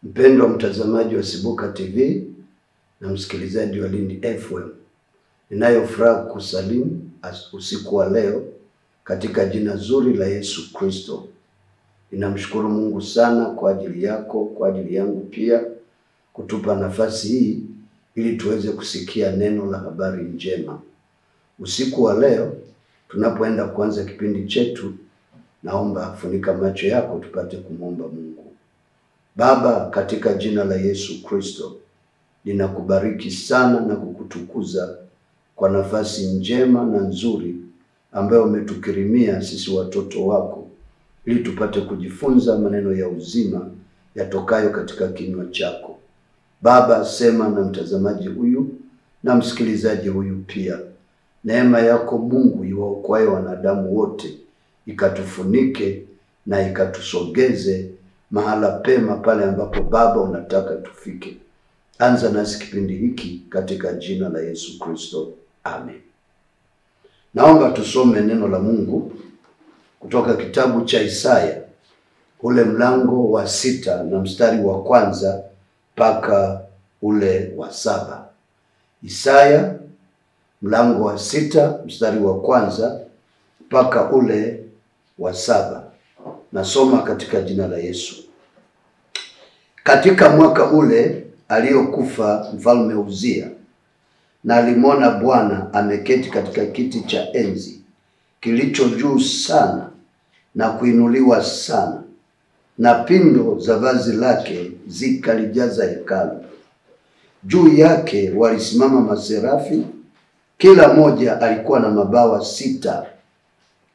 Mpendwa mtazamaji wa Sibuka TV na msikilizaji wa Lindi FM, ninayo furaha kusalimu usiku wa leo katika jina zuri la Yesu Kristo. Ninamshukuru Mungu sana kwa ajili yako, kwa ajili yangu pia, kutupa nafasi hii ili tuweze kusikia neno la habari njema. Usiku wa leo tunapoenda kuanza kipindi chetu, naomba funika macho yako tupate kumwomba Mungu. Baba, katika jina la Yesu Kristo, ninakubariki sana na kukutukuza kwa nafasi njema na nzuri ambayo umetukirimia sisi watoto wako, ili tupate kujifunza maneno ya uzima yatokayo katika kinywa chako. Baba, sema na mtazamaji huyu na msikilizaji huyu pia. Neema yako Mungu iwaokoaye wanadamu wote ikatufunike na ikatusogeze mahala pema pale ambapo Baba unataka tufike. Anza nasi kipindi hiki katika jina la Yesu Kristo. Amen. Naomba tusome neno la Mungu kutoka kitabu cha Isaya, ule mlango wa 6 na mstari wa 1 mpaka ule wa 7. Isaya mlango wa 6 mstari wa 1 mpaka ule wa 7. Nasoma katika jina la Yesu. Katika mwaka ule aliokufa mfalme Uzia, na alimwona Bwana ameketi katika kiti cha enzi kilicho juu sana na kuinuliwa sana, na pindo za vazi lake zikalijaza hekalu. Juu yake walisimama maserafi, kila moja alikuwa na mabawa 6.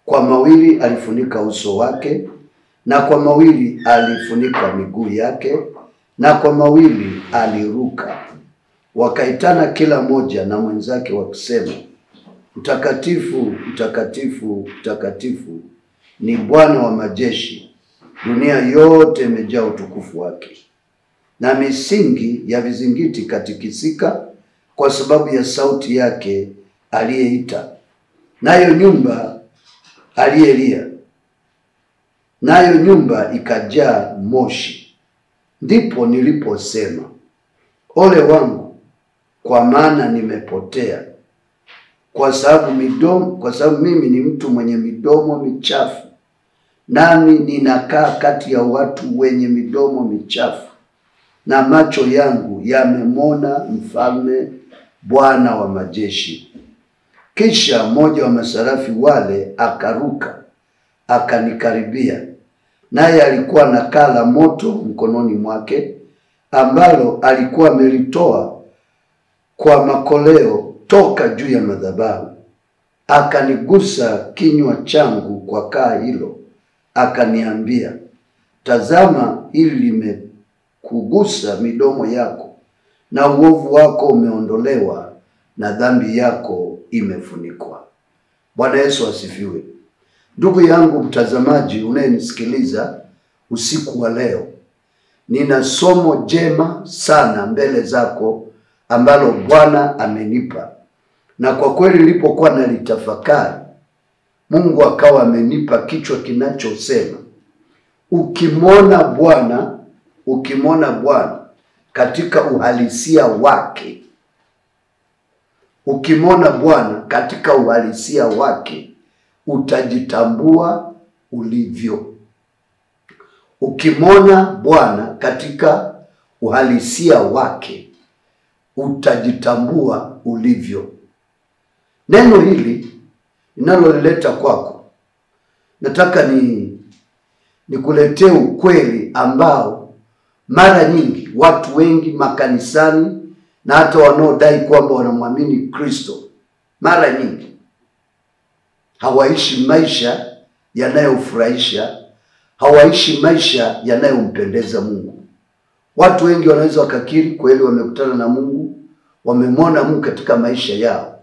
Kwa mawili alifunika uso wake, na kwa mawili alifunika miguu yake, na kwa mawili aliruka. Wakaitana kila moja na mwenzake wakisema, Mtakatifu, mtakatifu, mtakatifu ni Bwana wa majeshi, dunia yote imejaa utukufu wake. Na misingi ya vizingiti katikisika kwa sababu ya sauti yake aliyeita, nayo nyumba aliyelia, nayo nyumba ikajaa moshi. Ndipo niliposema, ole wangu, kwa maana nimepotea, kwa sababu mimi ni mtu mwenye midomo michafu, nami ninakaa kati ya watu wenye midomo michafu, na macho yangu yamemwona Mfalme, Bwana wa majeshi. Kisha mmoja wa maserafi wale akaruka akanikaribia, naye alikuwa na kaa la moto mkononi mwake, ambalo alikuwa amelitoa kwa makoleo toka juu ya madhabahu. Akanigusa kinywa changu kwa kaa hilo, akaniambia, tazama, hili limekugusa midomo yako, na uovu wako umeondolewa, na dhambi yako imefunikwa. Bwana Yesu asifiwe. Ndugu yangu mtazamaji unayenisikiliza usiku wa leo, nina somo jema sana mbele zako ambalo Bwana amenipa. Na kwa kweli nilipokuwa nalitafakari, Mungu akawa amenipa kichwa kinachosema, ukimwona Bwana katika uhalisia wake. Ukimwona Bwana katika uhalisia wake, utajitambua ulivyo. Ukimwona Bwana katika uhalisia wake, utajitambua ulivyo. Neno hili ninalolileta kwako, nataka nikuletee ukweli ambao mara nyingi watu wengi makanisani na hata wanaodai kwamba wanamwamini Kristo, mara nyingi hawaishi maisha yanayofurahisha, hawaishi maisha yanayompendeza Mungu. Watu wengi wanaweza wakakiri kweli wamekutana na Mungu, wamemwona Mungu katika maisha yao,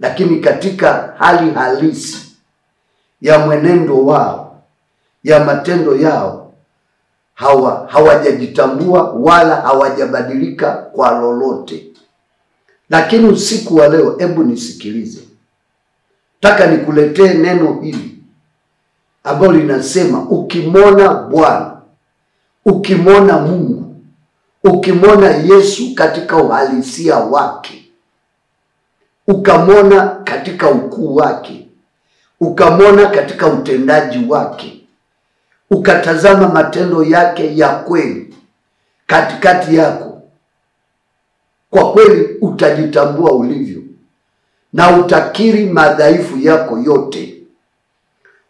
lakini katika hali halisi ya mwenendo wao, ya matendo yao, hawajajitambua wala hawajabadilika kwa lolote. Lakini usiku wa leo, hebu nisikilize. Taka nikuletee neno hili ambalo linasema ukimwona Bwana, ukimwona Mungu, ukimwona Yesu katika uhalisia wake, ukamwona katika ukuu wake, ukamwona katika utendaji wake, ukatazama matendo yake ya kweli katikati yako, kwa kweli utajitambua ulivyo na utakiri madhaifu yako yote.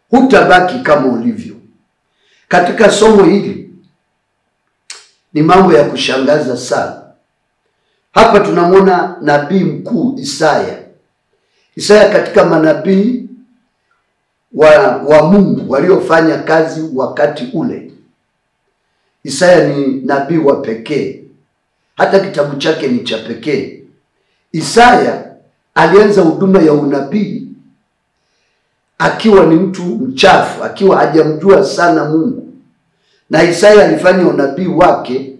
Hutabaki kama ulivyo. Katika somo hili ni mambo ya kushangaza sana. Hapa tunamwona nabii mkuu Isaya. Isaya katika manabii wa Mungu waliofanya kazi wakati ule. Isaya ni nabii wa pekee. Hata kitabu chake ni cha pekee. Isaya alianza huduma ya unabii akiwa ni mtu mchafu, akiwa hajamjua sana Mungu. Na Isaya alifanya unabii wake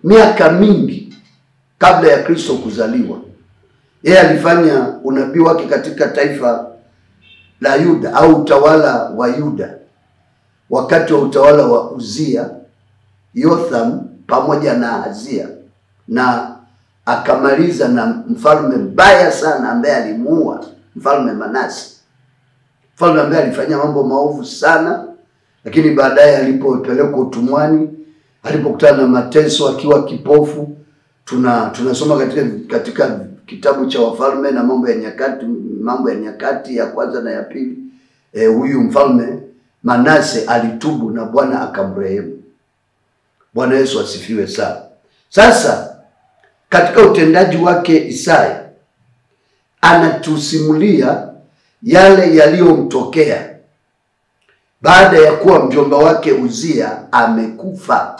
miaka mingi kabla ya Kristo kuzaliwa. Yeye alifanya unabii wake katika taifa la Yuda au utawala wa Yuda, wakati wa utawala wa Uzia, Yotham pamoja na Ahazia, na akamaliza na mfalme mbaya sana ambaye alimuua, mfalme Manase. Mfalme ambaye alifanya mambo maovu sana, lakini baadaye alipopelekwa utumwani, alipokutana na mateso akiwa kipofu, tunasoma katika kitabu cha Wafalme na mambo ya nyakati ya kwanza na ya pili, huyu mfalme Manase alitubu na Bwana akamrehemu. Bwana Yesu asifiwe sana. Sasa katika utendaji wake Isaya anatusimulia yale yaliyomtokea baada ya kuwa mjomba wake Uzia amekufa.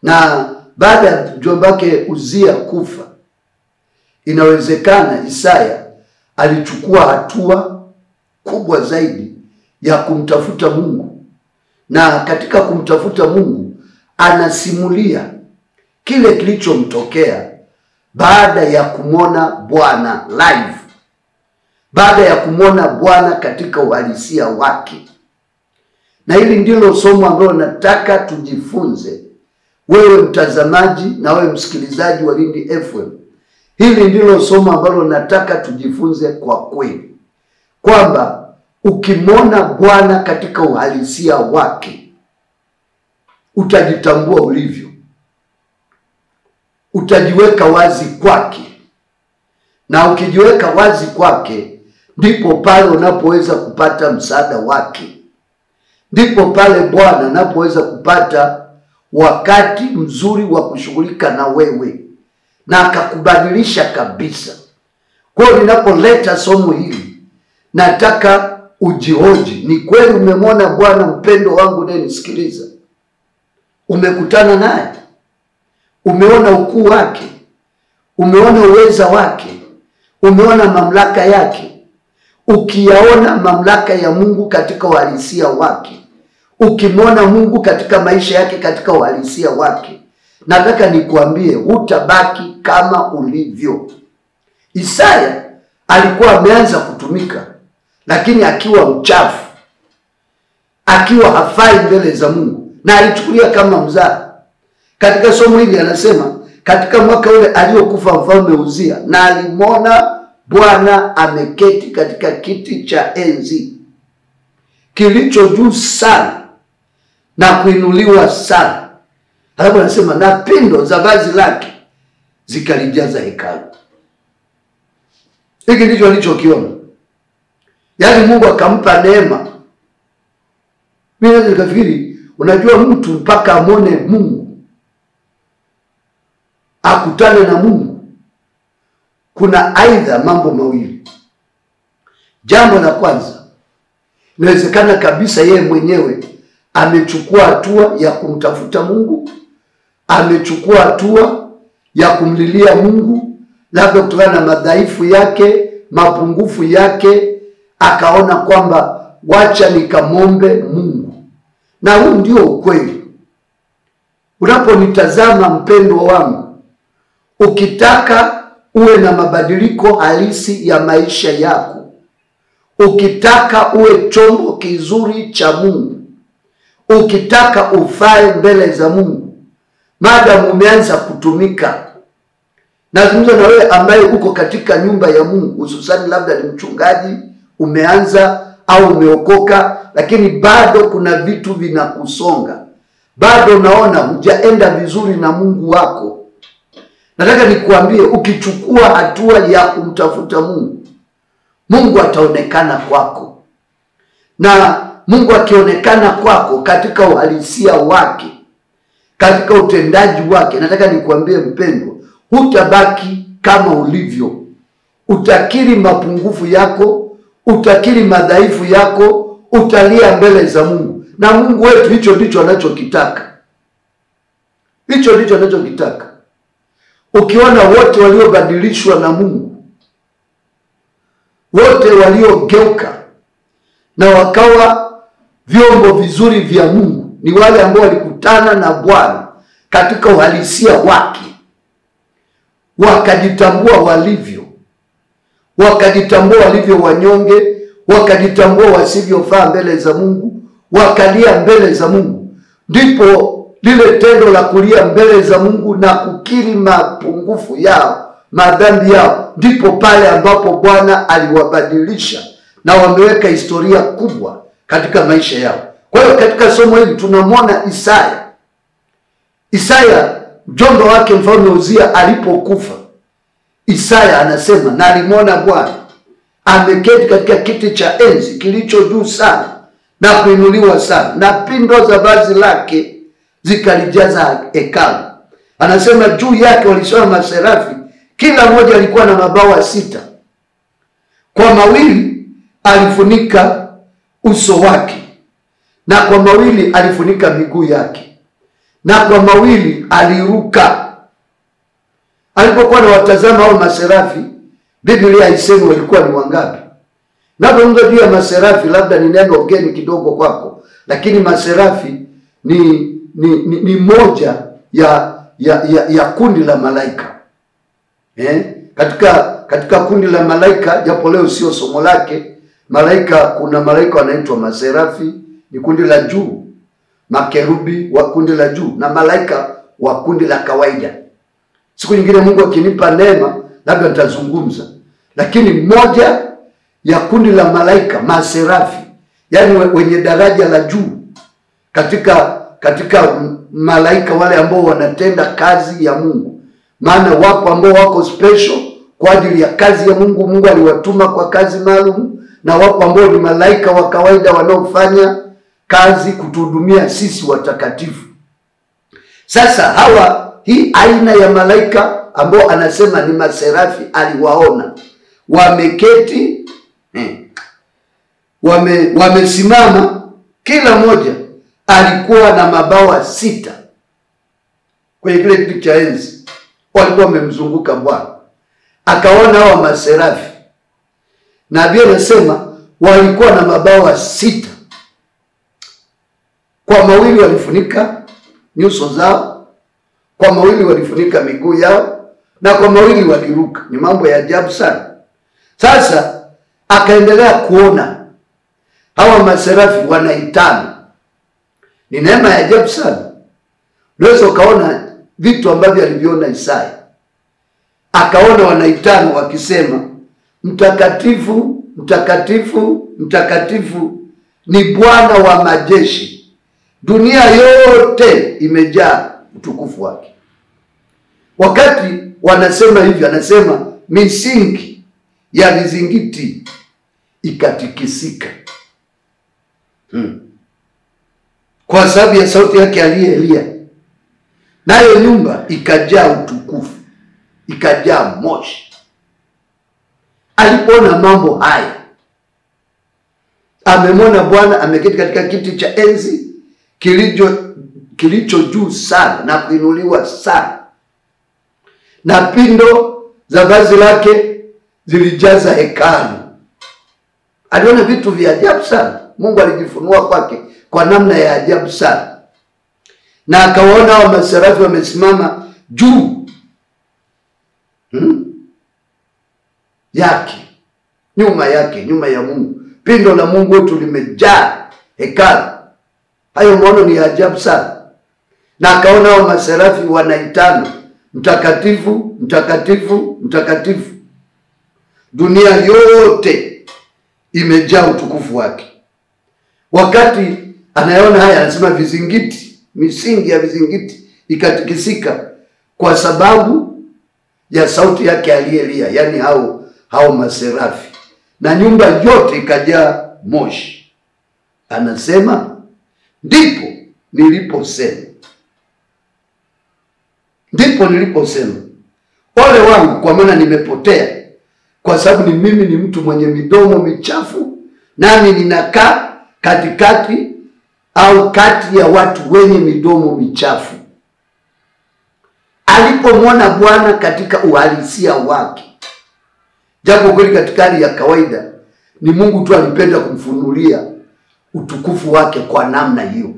Na baada ya mjomba wake Uzia kufa, inawezekana Isaya alichukua hatua kubwa zaidi ya kumtafuta Mungu. Na katika kumtafuta Mungu anasimulia kile kilichomtokea baada ya kumwona Bwana live, baada ya kumwona Bwana katika uhalisia wake. Na hili ndilo somo ambalo nataka tujifunze, wewe mtazamaji na wewe msikilizaji wa Lindi FM. Hili ndilo somo ambalo nataka tujifunze kwa kweli, kwamba ukimwona Bwana katika uhalisia wake, utajitambua ulivyo, utajiweka wazi kwake. Na ukijiweka wazi kwake, ndipo pale unapoweza kupata msaada wake. Ndipo pale Bwana anapoweza kupata wakati mzuri wa kushughulika na wewe na akakubadilisha kabisa. Kwa hiyo ninapoleta somo hili, nataka ujihoji, ni kweli umemwona Bwana? Mpendo wangu naye nisikiliza, umekutana naye? Umeona ukuu wake? Umeona uweza wake? Umeona mamlaka yake? Ukiyaona mamlaka ya Mungu katika uhalisia wake, ukimwona Mungu katika maisha yake katika uhalisia wake, nataka nikuambie hutabaki kama ulivyo. Isaya alikuwa ameanza kutumika, lakini akiwa mchafu, akiwa hafai mbele za Mungu, na alichukulia kama mzaha. Katika somo hili anasema katika mwaka ule aliokufa mfalme Uzia, na alimwona Bwana ameketi katika kiti cha enzi kilicho juu sana na kuinuliwa sana. Alafu anasema na pindo za vazi lake zikalijaza hekalu. Hiki ndicho alichokiona. Yaani Mungu akampa neema. Mimi naweza nikafikiri, unajua mtu mpaka amone Mungu, akutane na Mungu, kuna aidha mambo mawili. Jambo la kwanza, inawezekana kabisa yeye mwenyewe amechukua hatua ya kumtafuta Mungu, amechukua hatua ya kumlilia Mungu, labda kutokana na madhaifu yake, mapungufu yake, akaona kwamba wacha nikamwombe Mungu. Na huu ndio ukweli. Unaponitazama mpendwa wangu, ukitaka uwe na mabadiliko halisi ya maisha yako, ukitaka uwe chombo kizuri cha Mungu, ukitaka ufae mbele za Mungu, maadamu umeanza kutumika. Nazungumza na wewe ambaye uko katika nyumba ya Mungu, hususani labda ni mchungaji, umeanza au umeokoka, lakini bado kuna vitu vinakusonga. Bado unaona hujaenda vizuri na Mungu wako. Nataka nikuambie, ukichukua hatua ya kumtafuta Mungu, Mungu ataonekana kwako. Na Mungu akionekana kwako katika uhalisia wake, katika utendaji wake, nataka nikuambie mpendwa, hutabaki kama ulivyo. Utakiri mapungufu yako, utakiri madhaifu yako, utalia mbele za Mungu. Na Mungu wetu hicho ndicho anachokitaka. Hicho ndicho anachokitaka. Ukiona wote waliobadilishwa na Mungu, wote waliogeuka na wakawa vyombo vizuri vya Mungu, ni wale ambao walikutana na Bwana katika uhalisia wake, wakajitambua walivyo, wakajitambua walivyo wanyonge, wakajitambua wasivyofaa mbele za Mungu, wakalia mbele za Mungu. Ndipo lile tendo la kulia mbele za Mungu na kukiri mapungufu yao, madhambi yao, ndipo pale ambapo Bwana aliwabadilisha na wameweka historia kubwa katika maisha yao. Kwa hiyo katika somo hili tunamwona Isaya, mjomba wake mfalme Uzia alipokufa, Isaya anasema, na alimwona Bwana ameketi katika kiti cha enzi kilicho juu sana na kuinuliwa sana, na pindo za vazi lake zikalijaza hekalu. Anasema juu yake walisimama maserafi, kila mmoja alikuwa na mabawa 6. Kwa mawili alifunika uso wake, na kwa mawili alifunika miguu yake, na kwa mawili aliruka. Alipokuwa na watazama hao maserafi, Biblia haisemi walikuwa ni wangapi. Napozungumza juu ya maserafi, labda ni neno geni kidogo kwako, lakini maserafi ni moja ya kundi la malaika. Katika kundi la malaika, japo leo sio somo lake, malaika, kuna malaika wanaitwa maserafi, ni kundi la juu, makerubi wa kundi la juu, na malaika wa kundi la kawaida. Siku nyingine Mungu akinipa neema, labda nitazungumza. Lakini moja ya kundi la malaika, maserafi, yani wenye daraja la juu katika malaika wale ambao wanatenda kazi ya Mungu. Maana wapo ambao wako special kwa ajili ya kazi ya Mungu, Mungu aliwatuma kwa kazi maalum, na wapo ambao ni malaika wa kawaida wanaofanya kazi kutuhudumia sisi watakatifu. Sasa hii aina ya malaika ambao anasema ni maserafi, aliwaona wameketi, wamesimama, kila mmoja alikuwa na mabawa 6 kwenye kile kiti cha enzi. Walikuwa wamemzunguka Bwana. Akaona hao maserafi, na Biblia inasema walikuwa na mabawa 6. Kwa mawili walifunika nyuso zao, kwa mawili walifunika miguu yao, na kwa mawili waliruka. Ni mambo ya ajabu sana. Sasa akaendelea kuona hawa maserafi wanaitana. Ni neema ya ajabu sana. Unaweza ukaona vitu ambavyo aliviona Isaya. Akaona wanaitana wakisema, mtakatifu, mtakatifu, mtakatifu ni Bwana wa majeshi, dunia yote imejaa utukufu wake. Wakati wanasema hivyo, anasema misingi ya vizingiti ikatikisika. Kwa sababu ya sauti yake aliyelia, nayo nyumba ikajaa utukufu, ikajaa moshi. Alipoona mambo haya, amemwona Bwana ameketi katika kiti cha enzi kilicho juu sana na kuinuliwa sana, na pindo za vazi lake zilijaza hekalu. Aliona vitu vya ajabu sana. Mungu alijifunua kwake kwa namna ya ajabu sana. Na akawaona hao maserafi wamesimama juu yake, nyuma yake, nyuma ya Mungu. Pindo la Mungu wetu limejaa hekalu. Hayo maono ni ajabu sana. Na akaona hao maserafi wanaitana, mtakatifu, mtakatifu, mtakatifu. Dunia yote imejaa utukufu wake. Wakati anaona haya, anasema vizingiti, misingi ya vizingiti ikatikisika kwa sababu ya sauti yake aliyelia, yani hao maserafi, na nyumba yote ikajaa moshi. Anasema ndipo niliposema ole wangu, kwa maana nimepotea, kwa sababu mimi ni mtu mwenye midomo michafu, nami ninakaa katikati au kati ya watu wenye midomo michafu. Alipomwona Bwana katika uhalisia wake, japo kweli katika hali ya kawaida ni Mungu tu alipenda kumfunulia utukufu wake kwa namna hiyo.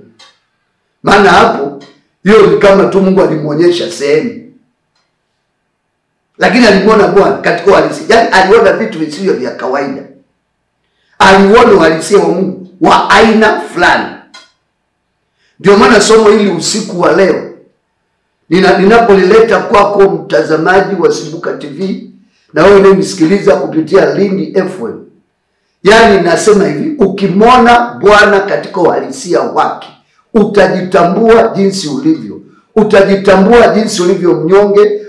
Maana hapo hiyo ni kama tu Mungu alimuonyesha sehemu, lakini alimwona Bwana katika uhalisia. Yani aliona vitu visivyo vya kawaida. Aliona uhalisia wa Mungu wa aina fulani. Ndio maana somo hili usiku wa leo ninapolileta kwako mtazamaji wa Sibuka TV na wewe unayenisikiliza kupitia Lindi FM, yani nasema hivi, ukimwona Bwana katika uhalisia wake, utajitambua jinsi ulivyo. Utajitambua jinsi ulivyo mnyonge,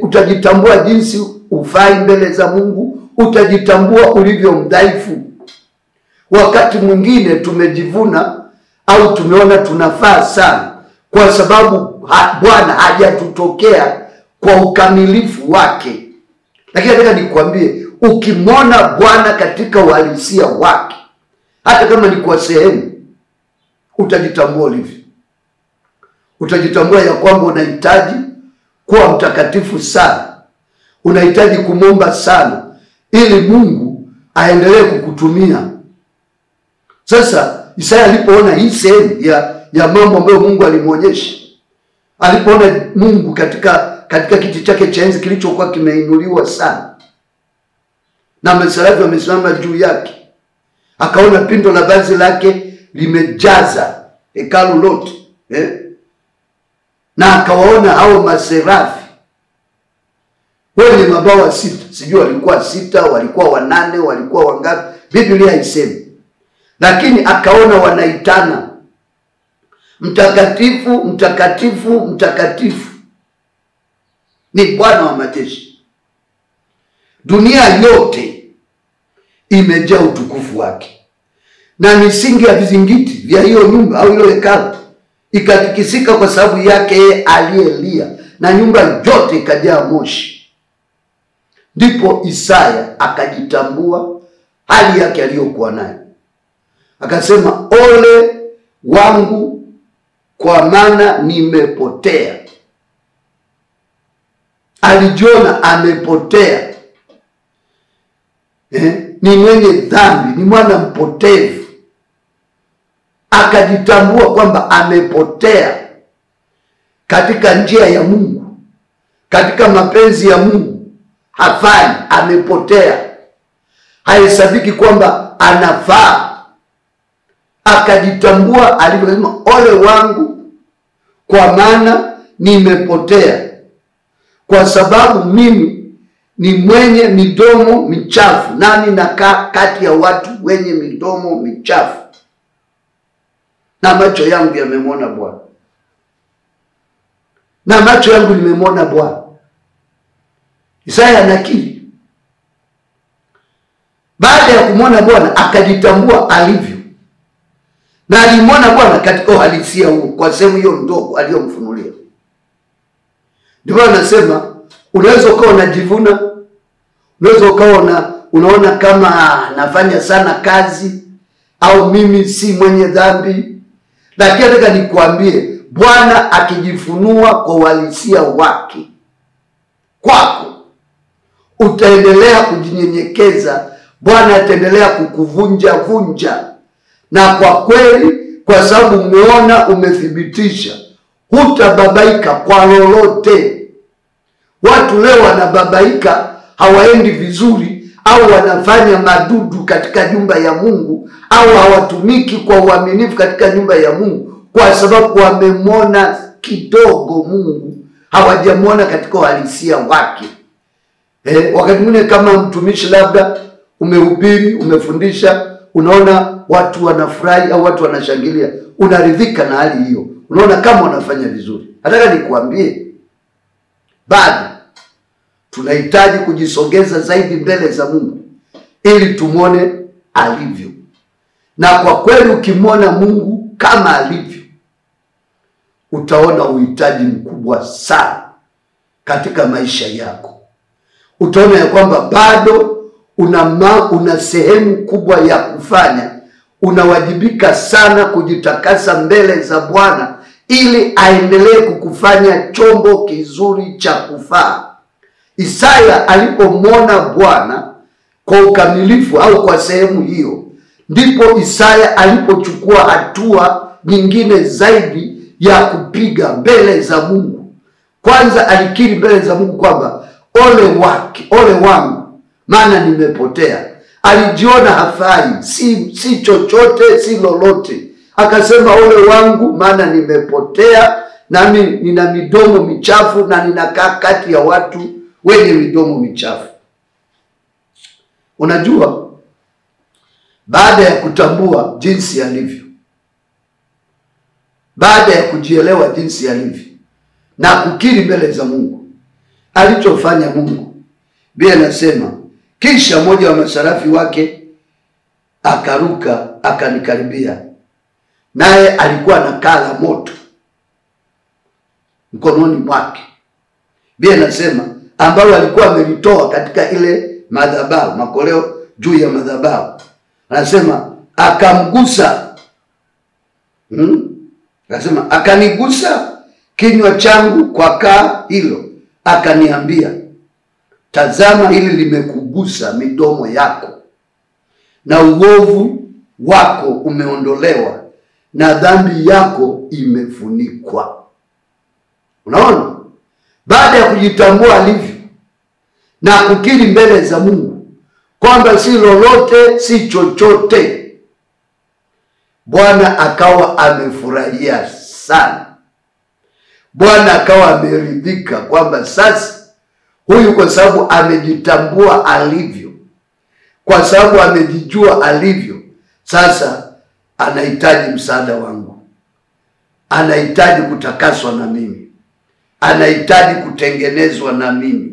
utajitambua jinsi ufai mbele za Mungu, utajitambua ulivyo mdhaifu. Wakati mwingine tumejivuna au tumeona tunafaa sana kwa sababu Bwana hajatutokea kwa ukamilifu wake. Lakini nataka nikwambie, ukimwona Bwana katika uhalisia wake, hata kama ni kwa sehemu, utajitambua ulivyo. Utajitambua ya kwamba unahitaji kuwa mtakatifu sana. Unahitaji kumwomba sana ili Mungu aendelee kukutumia. Sasa Isaya alipoona hii sehemu ya mambo ambayo Mungu alimuonyesha, alipoona Mungu katika kiti chake cha enzi kilichokuwa kimeinuliwa sana, na maserafi wamesimama juu yake, akaona pindo la vazi lake limejaza hekalu lote, na akawaona hao maserafi wenye mabawa 6. Sijui walikuwa 6, walikuwa 8, walikuwa wangapi, Biblia haisemi. Lakini akaona wanaitana, mtakatifu, mtakatifu, mtakatifu ni Bwana wa majeshi. Dunia yote imejaa utukufu wake. Na misingi ya vizingiti vya hiyo nyumba au hilo hekalu ikatikisika kwa sababu yake yeye aliyelia, na nyumba yote ikajaa moshi. Ndipo Isaya akajitambua hali yake aliyokuwa nayo. Akasema ole wangu, kwa maana nimepotea. Alijiona amepotea. Ni mwenye dhambi, ni mwana mpotevu. Akajitambua kwamba amepotea katika njia ya Mungu, katika mapenzi ya Mungu. Hafai, amepotea. Haisabiki kwamba anafaa. Akajitambua aliposema ole wangu, kwa maana nimepotea, kwa sababu mimi ni mwenye midomo michafu, nami nakaa kati ya watu wenye midomo michafu, na macho yangu yamemwona Bwana. Na macho yangu nimemwona Bwana. Isaya anakiri. Baada ya kumwona Bwana akajitambua alivyo. Na alimwona Bwana katika uhalisia huo kwa sehemu hiyo ndogo aliyomfunulia. Ndio anasema unaweza ukawa unajivuna, unaweza ukawa unaona kama nafanya sana kazi au mimi si mwenye dhambi. Lakini nataka nikwambie, Bwana akijifunua kwa uhalisia wake kwako, utaendelea kujinyenyekeza, Bwana ataendelea kukuvunja. Na kwa kweli, kwa sababu umeona, umethibitisha, hutababaika kwa lolote. Watu leo wanababaika, hawaendi vizuri, au wanafanya madudu katika nyumba ya Mungu, au hawatumiki kwa uaminifu katika nyumba ya Mungu, kwa sababu wamemwona kidogo Mungu, hawajamwona katika uhalisia wake. Wakati mwingine kama mtumishi, labda umehubiri, umefundisha, unaona watu wanafurahi au watu wanashangilia, unaridhika na hali hiyo, unaona kama wanafanya vizuri. Nataka nikuambie, bado tunahitaji kujisogeza zaidi mbele za Mungu ili tumwone alivyo. Na kwa kweli ukimwona Mungu kama alivyo, utaona uhitaji mkubwa sana katika maisha yako. Utaona ya kwamba bado una sehemu kubwa ya kufanya. Unawajibika sana kujitakasa mbele za Bwana ili aendelee kukufanya chombo kizuri cha kufaa. Isaya alipomwona Bwana kwa ukamilifu au kwa sehemu hiyo, ndipo Isaya alipochukua hatua nyingine zaidi ya kupiga mbele za Mungu. Kwanza alikiri mbele za Mungu kwamba ole wangu, maana nimepotea. Alijiona hafai, si chochote, si lolote. Akasema ole wangu, maana nimepotea, nami nina midomo michafu na ninakaa kati ya watu wenye midomo michafu. Unajua, baada ya kutambua jinsi alivyo, baada ya kujielewa jinsi alivyo na kukiri mbele za Mungu, alichofanya Mungu, Biblia inasema, kisha mmoja wa masarafi wake akaruka akanikaribia, naye alikuwa na kaa la moto mkononi mwake. Biblia inasema ambao alikuwa amelitoa katika ile madhabahu, makoleo juu ya madhabahu. Anasema akamgusa, anasema akanigusa kinywa changu kwa kaa hilo, akaniambia, tazama, hili limekugusa midomo yako, na uovu wako umeondolewa, na dhambi yako imefunikwa. Unaona, baada ya kujitambua alivyo na kukiri mbele za Mungu kwamba si lolote, si chochote, Bwana akawa amefurahia sana. Bwana akawa ameridhika kwamba sasa huyu, kwa sababu amejitambua alivyo, kwa sababu amejijua alivyo, sasa anahitaji msaada wangu, anahitaji kutakaswa na mimi, anahitaji kutengenezwa na mimi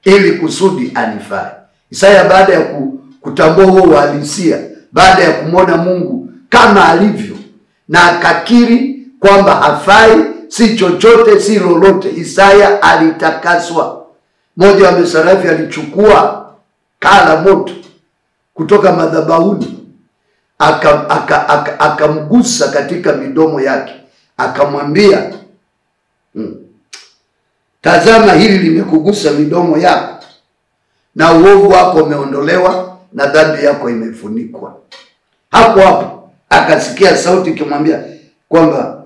ili kusudi anifai. Isaya baada ya kutambua huo uhalisia, baada ya kumwona Mungu kama alivyo na akakiri kwamba hafai, si chochote, si lolote, Isaya alitakaswa. Mmoja wa masarafi alichukua kaa la moto kutoka madhabahuni, akamgusa katika midomo yake, akamwambia, tazama, hili limekugusa midomo yako, na uovu wako umeondolewa, na dhambi yako imefunikwa. Hapo akasikia sauti ikimwambia kwamba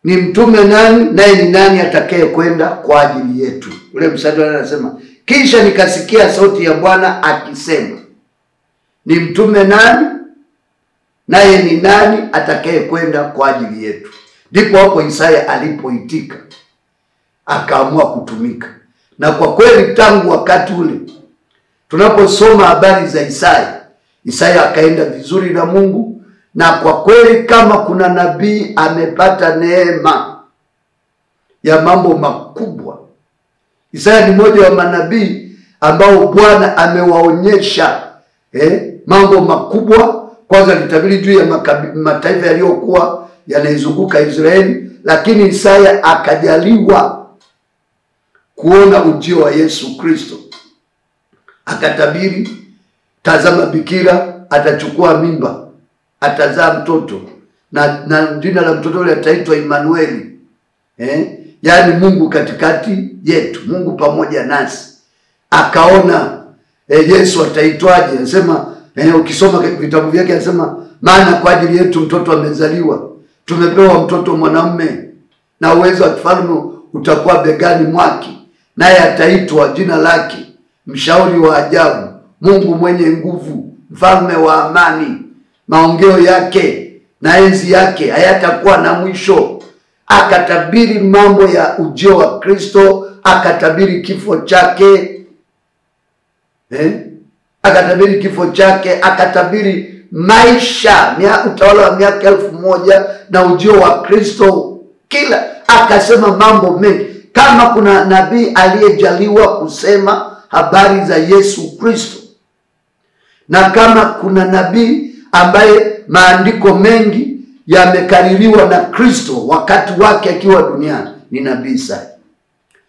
ni mtume nani, naye ni nani atakaye kwenda kwa ajili yetu. Ule mstari anasema, kisha nikasikia sauti ya Bwana akisema, ni mtume nani, naye ni nani atakaye kwenda kwa ajili yetu. Ndipo hapo Isaya alipoitika, akaamua kutumika. Na kwa kweli tangu wakati ule tunaposoma habari za Isaya akaenda vizuri na Mungu. Na kwa kweli kama kuna nabii amepata neema ya mambo makubwa, Isaya ni mmoja wa manabii ambao Bwana amewaonyesha mambo makubwa. Kwanza alitabiri juu ya mataifa yaliyokuwa yanaizunguka Israeli, lakini Isaya akajaliwa kuona ujio wa Yesu Kristo. Akatabiri, tazama, bikira atachukua mimba, atazaa mtoto, na jina la mtoto yule ataitwa Immanueli, yaani Mungu katikati yetu, Mungu pamoja nasi. akaona Yesu ataitwaje. Anasema ukisoma vitabu vyake anasema, maana kwa ajili yetu mtoto amezaliwa, tumepewa mtoto mwanamume, na uwezo wa kifalme utakuwa begani mwake, naye ataitwa jina lake Mshauri wa Ajabu, Mungu mwenye nguvu, Mfalme wa amani. Maongeo yake na enzi yake hayatakuwa na mwisho. Akatabiri mambo ya ujio wa Kristo, akatabiri kifo chake, akatabiri kifo chake, akatabiri maisha, utawala wa miaka 1000 na ujio wa Kristo. Kila akasema mambo mengi. Kama kuna nabii aliyejaliwa kusema habari za Yesu Kristo, na kama kuna nabii ambaye maandiko mengi yamekaririwa na Kristo wakati wake akiwa duniani, ni nabii Isaya.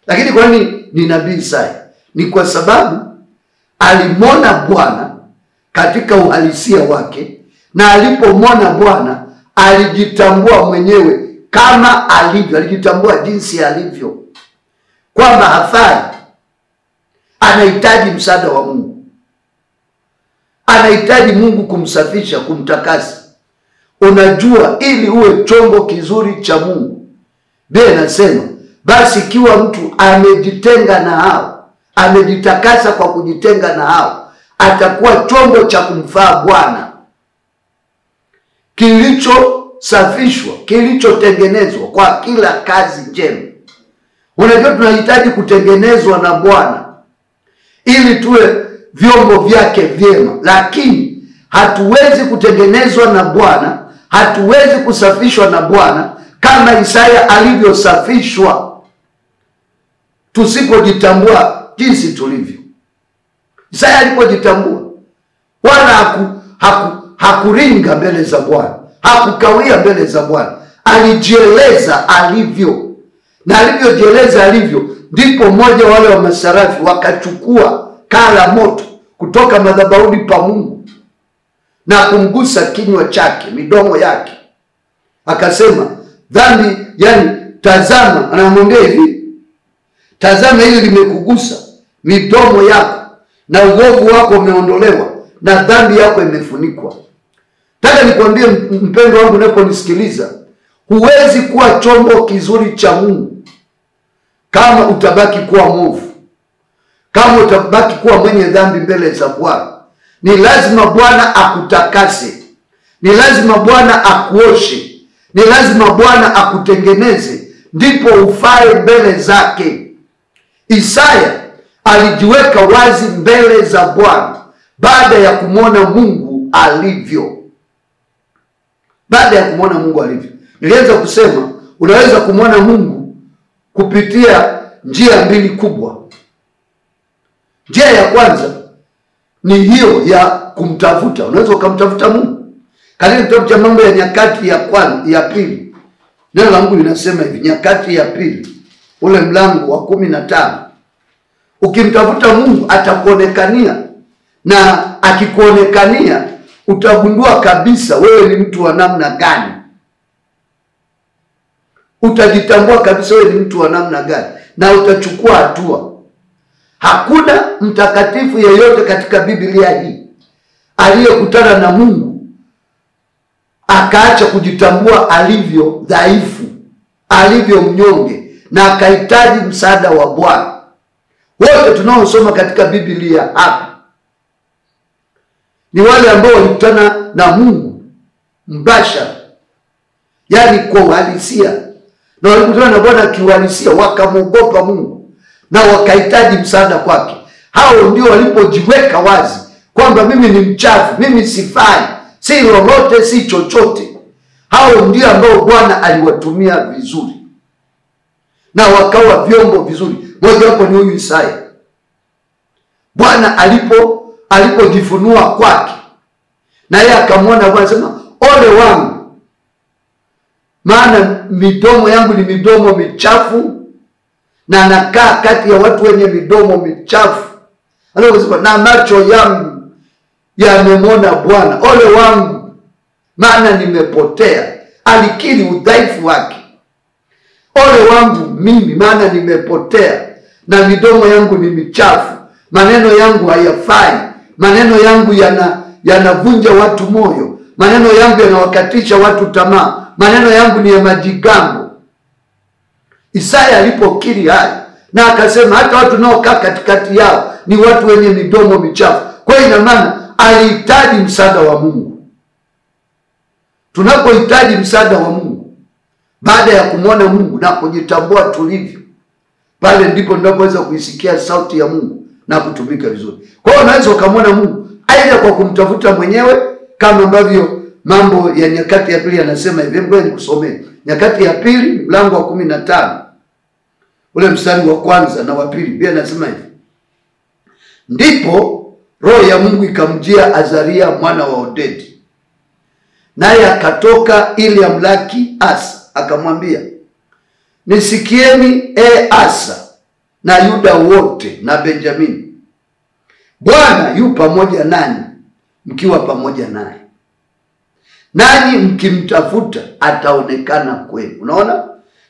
Lakini kwa nini ni nabii Isaya? Ni kwa sababu alimwona Bwana katika uhalisia wake, na alipomwona Bwana alijitambua mwenyewe kama alivyo, alijitambua jinsi alivyo, kwamba hafai, anahitaji msaada wa Mungu, anahitaji Mungu kumsafisha, kumtakasa. Unajua, ili uwe chombo kizuri cha Mungu, Biblia inasema basi ikiwa mtu amejitenga na hao, amejitakasa kwa kujitenga na hao, atakuwa chombo cha kumfaa Bwana, kilichosafishwa, kilichotengenezwa kwa kila kazi njema. Unajua, tunahitaji kutengenezwa na Bwana ili tuwe vyombo vyake vyema, lakini hatuwezi kutengenezwa na Bwana, hatuwezi kusafishwa na Bwana kama Isaya alivyosafishwa, tusipojitambua jinsi tulivyo. Isaya alipojitambua, wala hakuringa mbele za Bwana, hakukawia mbele za Bwana, alijieleza alivyo. Na alivyojieleza alivyo, ndipo mmoja wale wa masarafi wakachukua kaa la moto kutoka madhabahuni pa Mungu na kumgusa kinywa chake, midomo yake. Akasema, dhambi, yani tazama, anamwambia hivi, tazama hili limekugusa midomo yako, na uovu wako umeondolewa, na dhambi yako imefunikwa. Nataka nikwambie mpendwa wangu unaponisikiliza, huwezi kuwa chombo kizuri cha Mungu kama utabaki kuwa mwovu, kama utabaki kuwa mwenye dhambi mbele za Bwana. Ni lazima Bwana akutakase, ni lazima Bwana akuoshe, ni lazima Bwana akutengeneze, ndipo ufae mbele zake. Isaya alijiweka wazi mbele za Bwana baada ya kumwona Mungu alivyo. Baada ya kumwona Mungu alivyo. Nilianza kusema unaweza kumwona Mungu kupitia njia mbili kubwa. Njia ya kwanza ni hiyo ya kumtafuta. Unaweza ukamtafuta Mungu. Katika kitabu cha Mambo ya Nyakati ya pili, neno la Mungu linasema hivi, Nyakati ya pili, ule mlango wa 15. Ukimtafuta Mungu atakuonekania, na akikuonekania utagundua kabisa wewe ni mtu wa namna gani. Utajitambua kabisa wewe ni mtu wa namna gani, na utachukua hatua. Hakuna mtakatifu yeyote katika Biblia hii aliyekutana na Mungu akaacha kujitambua alivyo dhaifu, alivyo mnyonge, na akahitaji msaada wa Bwana. Wote tunaosoma katika Biblia hapa ni wale ambao walikutana na Mungu mbashara, yani kwa uhalisia, na walikutana na Bwana kiuhalisia, wakamwogopa Mungu na wakahitaji msaada kwake. Hao ndio walipojiweka wazi kwamba mimi ni mchafu, mimi sifai, si lolote, si chochote. Hao ndio ambao Bwana aliwatumia vizuri na wakawa vyombo vizuri. Moja wapo ni huyu Isaya. Bwana alipojifunua kwake, na yeye akamwona Bwana, sema, ole wangu, maana midomo yangu ni midomo michafu, na nakaa kati ya watu wenye midomo michafu. Anasema, na macho yangu yamemwona Bwana. Ole wangu, maana nimepotea. Alikiri udhaifu wake. Ole wangu mimi, maana nimepotea, na midomo yangu ni michafu, maneno yangu hayafai, maneno yangu yanavunja watu moyo, maneno yangu yanawakatisha watu tamaa, maneno yangu ni ya majigambo. Isaya alipokiri haya na akasema hata watu naokaa katikati yao ni watu wenye midomo michafu. Kwa hiyo ina maana alihitaji msaada wa Mungu. Tunapohitaji msaada wa Mungu, baada ya kumwona Mungu na kujitambua tulivyo, pale ndipo tunapoweza kuisikia sauti ya Mungu na kutumika vizuri. Kwa hiyo unaweza ukamwona Mungu aidha kwa kumtafuta mwenyewe, kama ambavyo Mambo ya Nyakati ya Pili yanasema hivi. Ngoja nikusomee Nyakati ya Pili mlango wa 15 ule mstari wa kwanza na wa pili. Biblia inasema hivi: ndipo roho ya Mungu ikamjia Azaria mwana wa Odedi, naye akatoka ili amlaki Asa, akamwambia, nisikieni Asa na Yuda wote na Benjamini, Bwana yu pamoja nanyi mkiwa pamoja naye, nanyi mkimtafuta ataonekana kwenu. Unaona?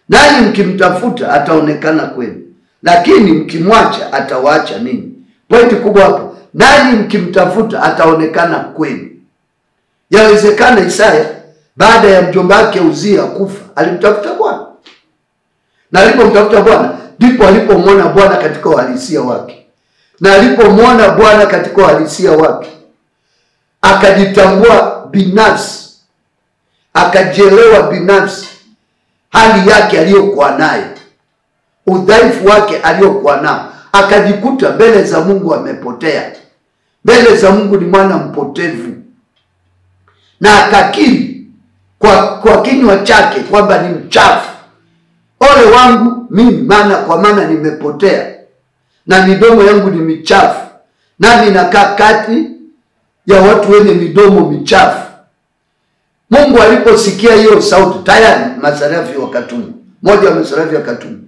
Nanyi mkimtafuta ataonekana kwenu, lakini mkimwacha atawaacha ninyi. Pointi kubwa hapo, nanyi mkimtafuta ataonekana kwenu. Yawezekana Isaya baada ya mjomba wake Uzia kufa alimtafuta Bwana, na alipomtafuta Bwana ndipo alipomwona Bwana katika uhalisia wake, na alipomwona Bwana katika uhalisia wake akajitambua binafsi, akajielewa binafsi hali yake aliyokuwa nayo, udhaifu wake aliyokuwa nao, akajikuta mbele za Mungu amepotea, mbele za Mungu ni mwana mpotevu, na akakiri kwa kinywa chake kwamba ni mchafu. Ole wangu mimi, maana nimepotea na midomo yangu ni michafu, nami nakaa kati ya watu wenye midomo michafu. Mungu aliposikia hiyo sauti, tayari masarafi wakatumu. Mmoja wa masarafi akatumu,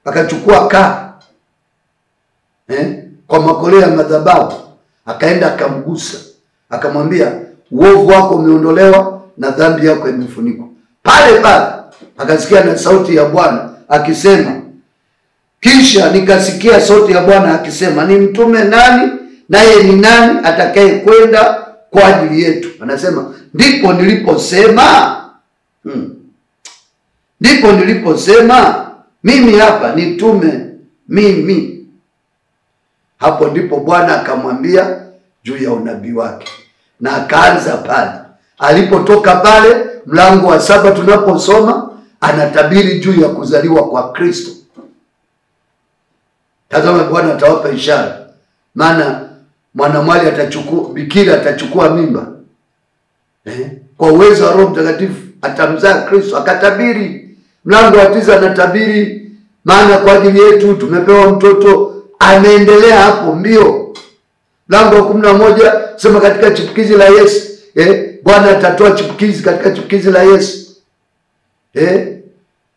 akachukua kaa kwa makoleo ya madhabahu, akaenda akamgusa, akamwambia, uovu wako umeondolewa na dhambi yako imefunikwa. Pale akasikia na sauti ya Bwana akisema, kisha nikasikia sauti ya Bwana akisema, ni mtume nani, naye ni nani atakaye kwenda kwa ajili yetu? Anasema, ndipo niliposema mimi hapa, nitume mimi. Hapo ndipo Bwana akamwambia juu ya unabii wake, na akaanza pale. Alipotoka pale mlango wa 7 tunaposoma, anatabiri juu ya kuzaliwa kwa Kristo. Tazama, Bwana atawapa ishara, maana mwanamwali bikira atachukua mimba, kwa uwezo wa Roho Mtakatifu atamzaa Kristo. Akatabiri mlango wa 9, anatabiri, maana kwa ajili yetu tumepewa mtoto. Anaendelea hapo mbio. Mlango wa 11 sema katika chipukizi la Yesu, Bwana atatoa chipukizi katika chipukizi la Yesu.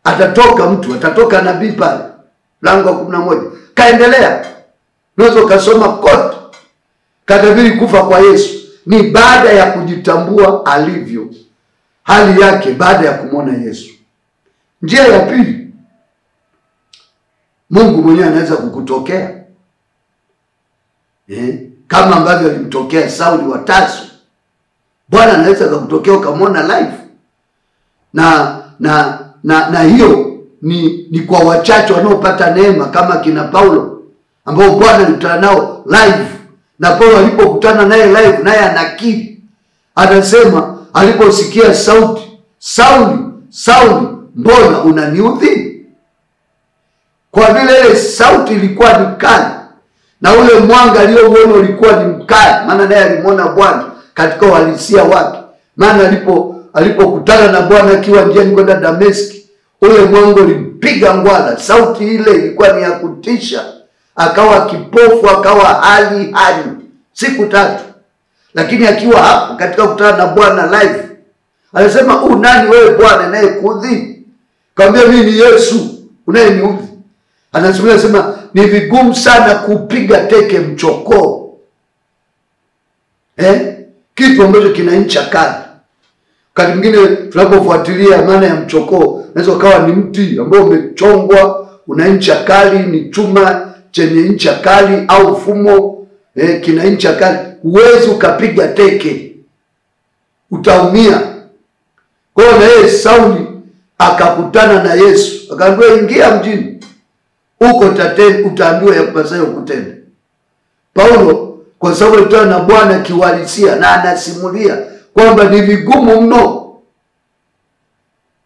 Atatoka nabii pale. Mlango wa 11 kaendelea. Unaweza ukasoma kote. Katabiri kufa kwa Yesu ni baada ya kujitambua alivyo, hali yake baada ya kumwona Yesu. Njia ya pili, Mungu mwenyewe anaweza kukutokea, kama ambavyo alimtokea Sauli wa Tarso. Bwana anaweza kukutokea ukamwona live, na hiyo ni kwa wachache wanaopata neema, kama kina Paulo ambao Bwana alikutana nao live. Na Paulo alipokutana naye live, naye anakiri, anasema aliposikia sauti, Sauli, Sauli, mbona unaniudhi? Kwa vile ile sauti ilikuwa ni kali, na ule mwanga aliyouona ulikuwa ni mkali, maana naye alimwona Bwana katika uhalisia wake. Maana alipokutana na Bwana akiwa njiani kwenda Dameski, ule mwanga ulimpiga ngwala. Sauti ile ilikuwa ni ya kutisha, akawa kipofu, akawa hali siku 3. Lakini akiwa hapo katika kukutana na Bwana live, anasema, nani wewe Bwana anayekuudhi? Kaambia, mimi ni Yesu unayeniudhi. Anasema ni vigumu sana kupiga teke mchokoo, kitu ambacho kina ncha kali. Wakati mwingine tunapofuatilia maana ya mchokoo, unaweza ukawa ni mti ambao umechongwa, una ncha kali, ni chuma chenye ncha kali au fumo kina ncha kali, huwezi ukapiga teke, utaumia. Kwa hiyo na yeye Sauli akakutana na Yesu, akaambiwa ingia mjini, uko utaambiwa yakupasayo kutenda. Paulo kwa sababu alitoa na Bwana kiuhalisia, na anasimulia kwamba ni vigumu mno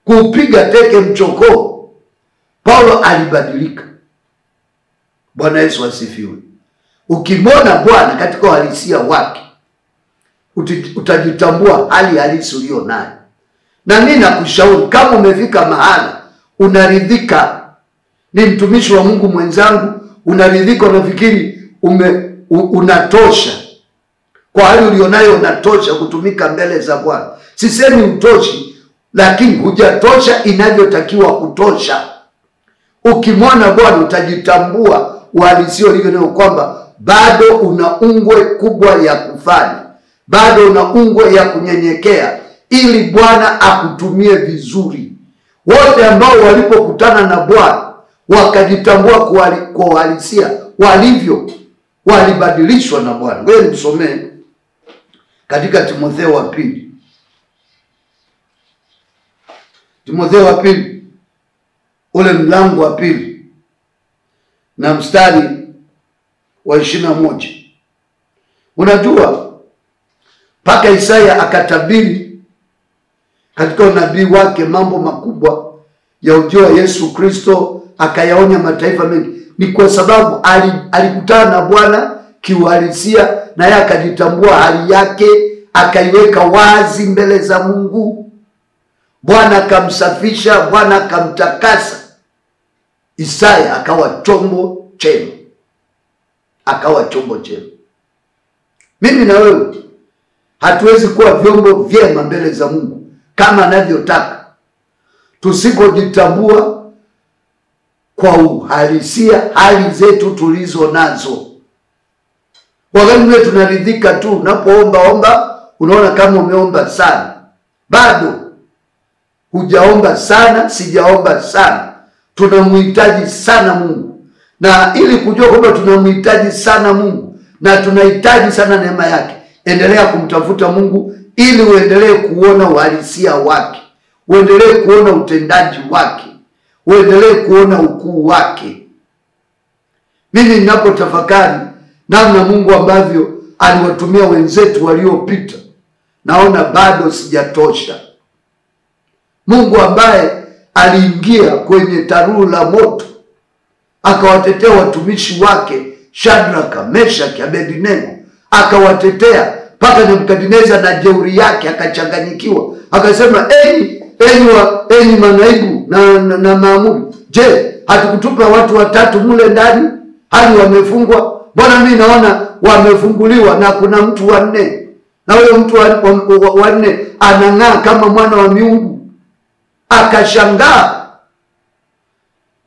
kupiga teke mchokoo. Paulo alibadilika. Bwana Yesu asifiwe. Ukimwona Bwana katika uhalisia wake, utajitambua hali halisi ulio nayo. Na mimi nakushauri, kama umefika mahala unaridhika, ni mtumishi wa Mungu mwenzangu, unaridhika, unafikiri unatosha kwa hali ulionayo, unatosha kutumika mbele za Bwana. Sisemi utoshi, lakini hujatosha inavyotakiwa kutosha. Ukimwona Bwana utajitambua uhalisia ulivyo nao, kwamba bado una ungwe kubwa ya kufanya, bado una ungwe ya kunyenyekea, ili Bwana akutumie vizuri. Wote ambao walipokutana na Bwana wakajitambua kwa uhalisia walivyo, walibadilishwa na Bwana. Ngoja nikusomee katika Timotheo wa pili. Timotheo wa pili, ule mlango wa pili na mstari wa 21. Unajua mpaka Isaya akatabiri katika unabii wake mambo makubwa ya ujio wa Yesu Kristo, akayaonya mataifa mengi. Ni kwa sababu alikutana na Bwana kiuhalisia, na yeye akajitambua hali yake, akaiweka wazi mbele za Mungu. Bwana akamsafisha, Bwana akamtakasa. Isaya akawa chombo chema, akawa chombo chema. Mimi na wewe hatuwezi kuwa vyombo vyema mbele za Mungu kama anavyotaka tusipojitambua kwa uhalisia hali zetu tulizo nazo. Wakati mwingine tunaridhika tu, unapoomba unaona kama umeomba sana. Bado hujaomba sana, sijaomba sana. Tunamhitaji sana Mungu. Na ili kujua kwamba tunamhitaji sana Mungu na tunahitaji sana neema yake, endelea kumtafuta Mungu ili uendelee kuona uhalisia wake, uendelee kuona utendaji wake, uendelee kuona ukuu wake. Mimi ninapotafakari namna Mungu ambavyo aliwatumia wenzetu waliopita, naona bado sijatosha. Mungu ambaye aliingia kwenye tanuru la moto akawatetea watumishi wake Shadraka, Meshaki, Abednego, akawatetea mpaka Nebukadneza na jeuri yake akachanganyikiwa, akasema enyi manaibu na maamuri, je, hatukutupa watu watatu mule ndani hali wamefungwa? Mbona mimi naona wamefunguliwa na kuna mtu wa nne, na huyo mtu wa nne anang'aa kama mwana wa miungu? Akashangaa.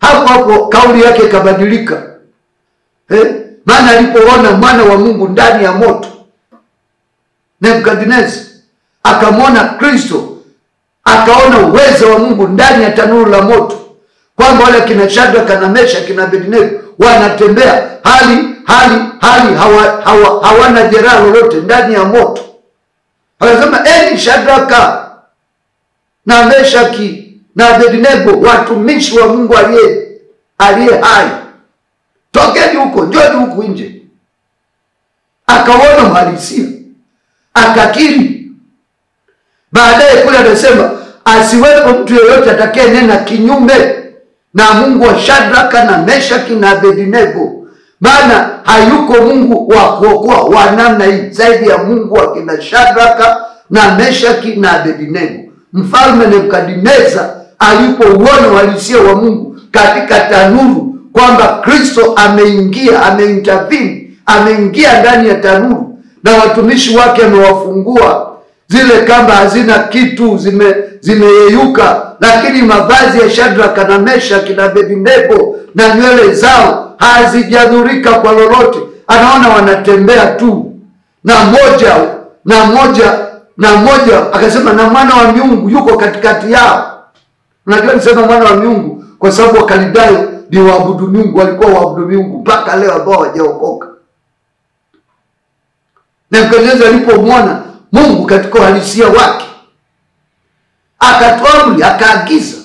Hapo kauli yake kabadilika. Maana alipoona mwana wa Mungu ndani ya moto, Nebukadneza akamwona Kristo, akaona uwezo wa Mungu ndani ya tanuru la moto, kwamba wale kina Shadraka na Meshaki kina Abednego wanatembea hali hawana jeraha lolote ndani ya moto. Akasema, Shadraka na Meshaki na Abednego, watumishi wa Mungu aliye hai, tokeni huko, njoni huku nje. Akaona uhalisia, akakiri. Baadaye kule anasema, asiwepo mtu yeyote atakaye nena kinyume na Mungu wa Shadraka na Meshaki na Abednego, maana hayuko Mungu wa kuokoa wa namna hii zaidi ya Mungu wa kina Shadraka na Meshaki na Abednego. Mfalme Nebukadneza alipouona uhalisia wa Mungu katika tanuru, kwamba Kristo ameingia ndani ya tanuru, na watumishi wake amewafungua, zile kamba hazina kitu, zimeyeyuka, lakini mavazi ya Shadraka na Meshaki na Abednego na nywele zao hazijadhurika kwa lolote. Anaona wanatembea tu, na moja akasema, na mwana wa miungu yuko katikati yao. Unajua nisema mwana wa miungu kwa sababu Wakaldayo ni waabudu miungu, walikuwa waabudu miungu mpaka leo ambao hawajaokoka. Nebukadneza alipomwona Mungu katika uhalisia wake, akatoa amri, akaagiza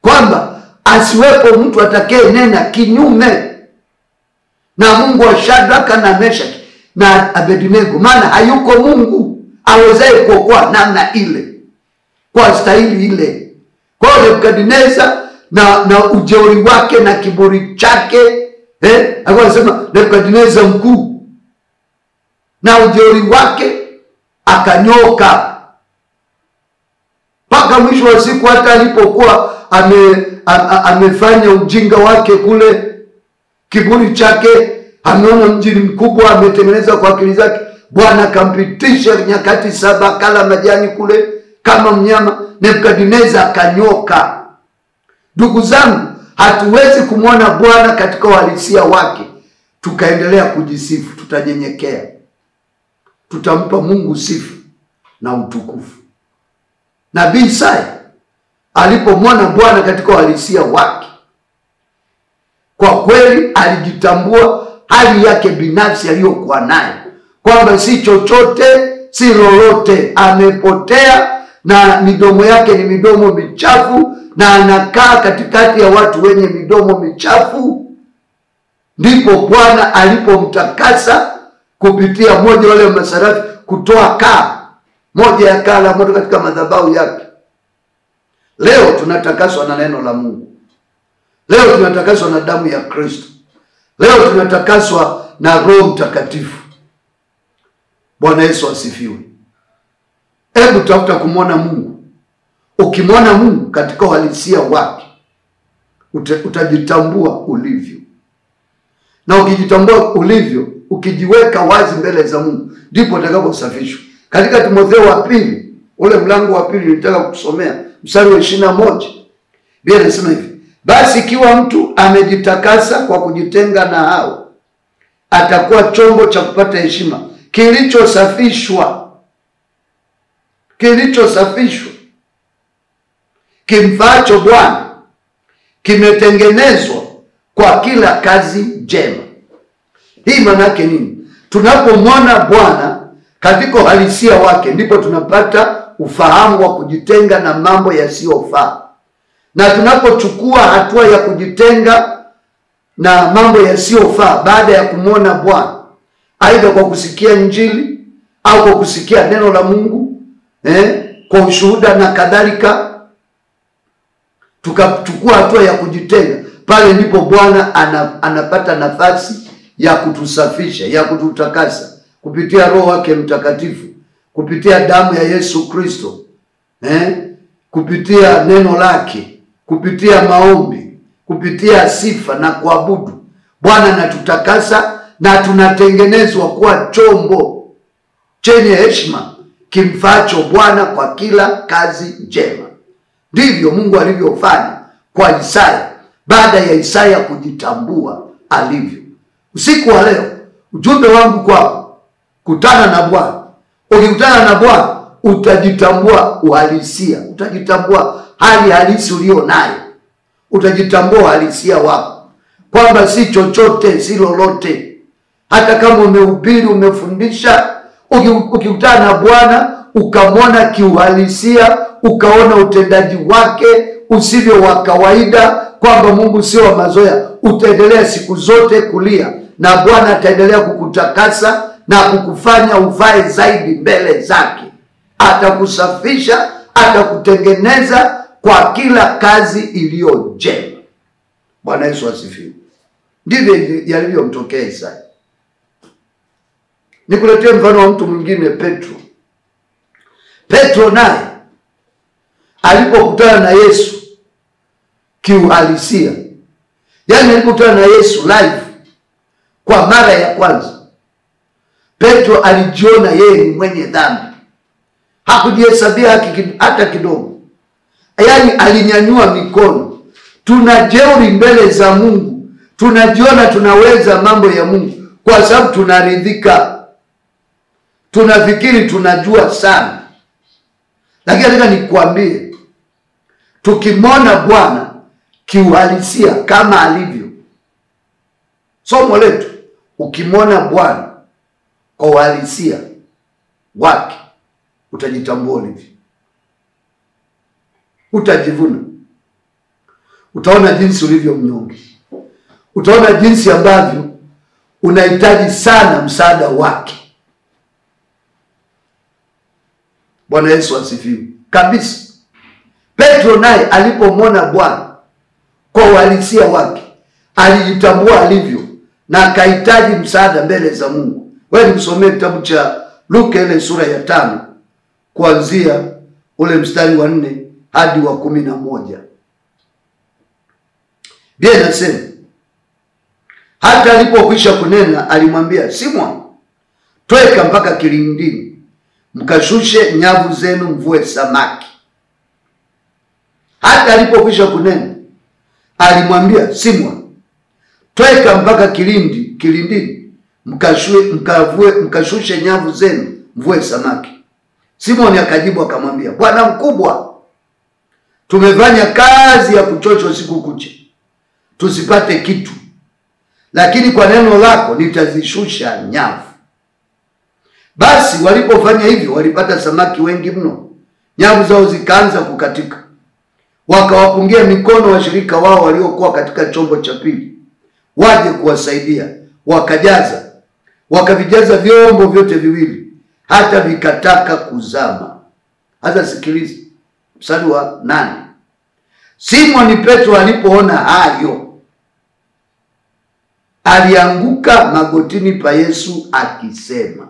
kwamba asiwepo mtu atakaye nena kinyume na Mungu wa Shadraka na Meshaki na Abednego, maana hayuko Mungu awezaye kuokoa namna ile kwa stahili ile. Kwa hiyo Nebukadneza na ujeuri wake na kiburi chake, alikuwa anasema Nebukadneza mkuu, na ujeuri wake akanyoka mpaka mwisho wa siku. Hata alipokuwa amefanya ujinga wake kule, kiburi chake, ameona mji mkubwa, ametengeneza kwa akili zake, Bwana akampitisha nyakati 7 kala majani kule kama mnyama. Nebukadneza akanyoka. Ndugu zangu, hatuwezi kumwona Bwana katika uhalisia wake tukaendelea kujisifu. Tutanyenyekea, tutampa Mungu sifa na utukufu. Nabii Isaya alipomwona Bwana katika uhalisia wake, kwa kweli alijitambua hali yake binafsi aliyokuwa nayo, kwamba si chochote si lolote, amepotea na midomo yake ni midomo michafu, na anakaa katikati ya watu wenye midomo michafu. Ndipo Bwana alipomtakasa kupitia moja wale masarafi kutoa kaa moja ya kaa la moto katika madhabahu yake. Leo tunatakaswa na neno la Mungu. Leo tunatakaswa na damu ya Kristo. Leo tunatakaswa na Roho Mtakatifu. Bwana Yesu asifiwe. Hebu tafuta kumwona Mungu. Ukimwona Mungu katika uhalisia wake, utajitambua ulivyo. Na ukijitambua ulivyo, ukijiweka wazi mbele za Mungu, ndipo utakaposafishwa. Katika Timotheo wa pili, ule mlango wa pili nilitaka kusomea mstari wa 21. Biblia inasema hivi: basi ikiwa mtu amejitakasa kwa kujitenga na hao, atakuwa chombo cha kupata heshima, kilichosafishwa, kimfaacho Bwana, kimetengenezwa kwa kila kazi njema. Hii maana yake nini? Tunapomwona Bwana katika uhalisia wake, ndipo tunapata ufahamu wa kujitenga na mambo yasiyofaa. Na tunapochukua hatua ya kujitenga na mambo yasiyofaa baada ya kumwona Bwana, aidha kwa kusikia Injili au kwa kusikia neno la Mungu, kwa ushuhuda na kadhalika, tukachukua hatua ya kujitenga, pale ndipo Bwana anapata nafasi ya kutusafisha, ya kututakasa kupitia Roho wake Mtakatifu, kupitia damu ya Yesu Kristo, kupitia neno lake, kupitia maombi, kupitia sifa na kuabudu. Bwana anatutakasa na tunatengenezwa kuwa chombo chenye heshima, kimfaacho Bwana kwa kila kazi njema. Ndivyo Mungu alivyofanya kwa Isaya baada ya Isaya kujitambua alivyo. Usiku wa leo, ujumbe wangu kwako, kutana na Bwana. Ukikutana na Bwana, utajitambua uhalisia, utajitambua hali halisi ulio nayo, utajitambua uhalisia wako, kwamba si chochote si lolote. Hata kama umehubiri, umefundisha, ukikutana na Bwana ukamwona kiuhalisia, ukaona utendaji wake usivyo wa kawaida, kwamba Mungu sio wa mazoea, utaendelea siku zote kulia, na Bwana ataendelea kukutakasa na kukufanya ufae zaidi mbele zake. Atakusafisha, atakutengeneza kwa kila kazi iliyo njema. Bwana Yesu asifiwe. Ndivyo yalivyomtokea Isaya. Nikuletee mfano wa mtu mwingine, Petro. Petro naye alipokutana na Yesu kiuhalisia, yani alipokutana na Yesu live kwa mara ya kwanza, Petro alijiona yeye ni mwenye dhambi. Hakujihesabia haki hata kidogo. Yani alinyanyua mikono. Tunajeuri mbele za Mungu, tunajiona tunaweza mambo ya Mungu kwa sababu tunaridhika, tunafikiri tunajua sana. Lakini nataka nikwambie, tukimwona Bwana kiuhalisia kama alivyo. Somo letu, ukimwona Bwana kwa uhalisia wake, utajitambua ulivyo. Utajivuna. Utaona jinsi ulivyo mnyonge. Utaona jinsi ambavyo unahitaji sana msaada wake. Bwana Yesu asifiwe. Kabisa. Petro naye alipomwona Bwana kwa uhalisia wake, alijitambua alivyo na akahitaji msaada mbele za Mungu. Wewe nisomee kitabu cha Luka ile sura ya 5 kuanzia ule mstari wa 4 hadi wa 11. Biblia inasema, hata alipokwisha kunena alimwambia, Simoni, tweka mpaka kilindini, mkashushe nyavu zenu mvue samaki. Hata alipokwisha kunena alimwambia, Simoni, tweka mpaka kilindini, mkashushe nyavu zenu mvue samaki. Simoni akajibu akamwambia, Bwana mkubwa, tumefanya kazi ya kuchosha usiku kucha, tusipate kitu, lakini kwa neno lako nitazishusha nyavu. Basi walipofanya hivyo, walipata samaki wengi mno, nyavu zao zikaanza kukatika. Wakawapungia mikono washirika wao waliokuwa katika chombo cha pili, waje kuwasaidia. Wakavijaza vyombo vyote viwili, hata vikataka kuzama. Hata sikiliza mstari wa 8. Simoni Petro alipoona hayo, alianguka magotini pa Yesu akisema,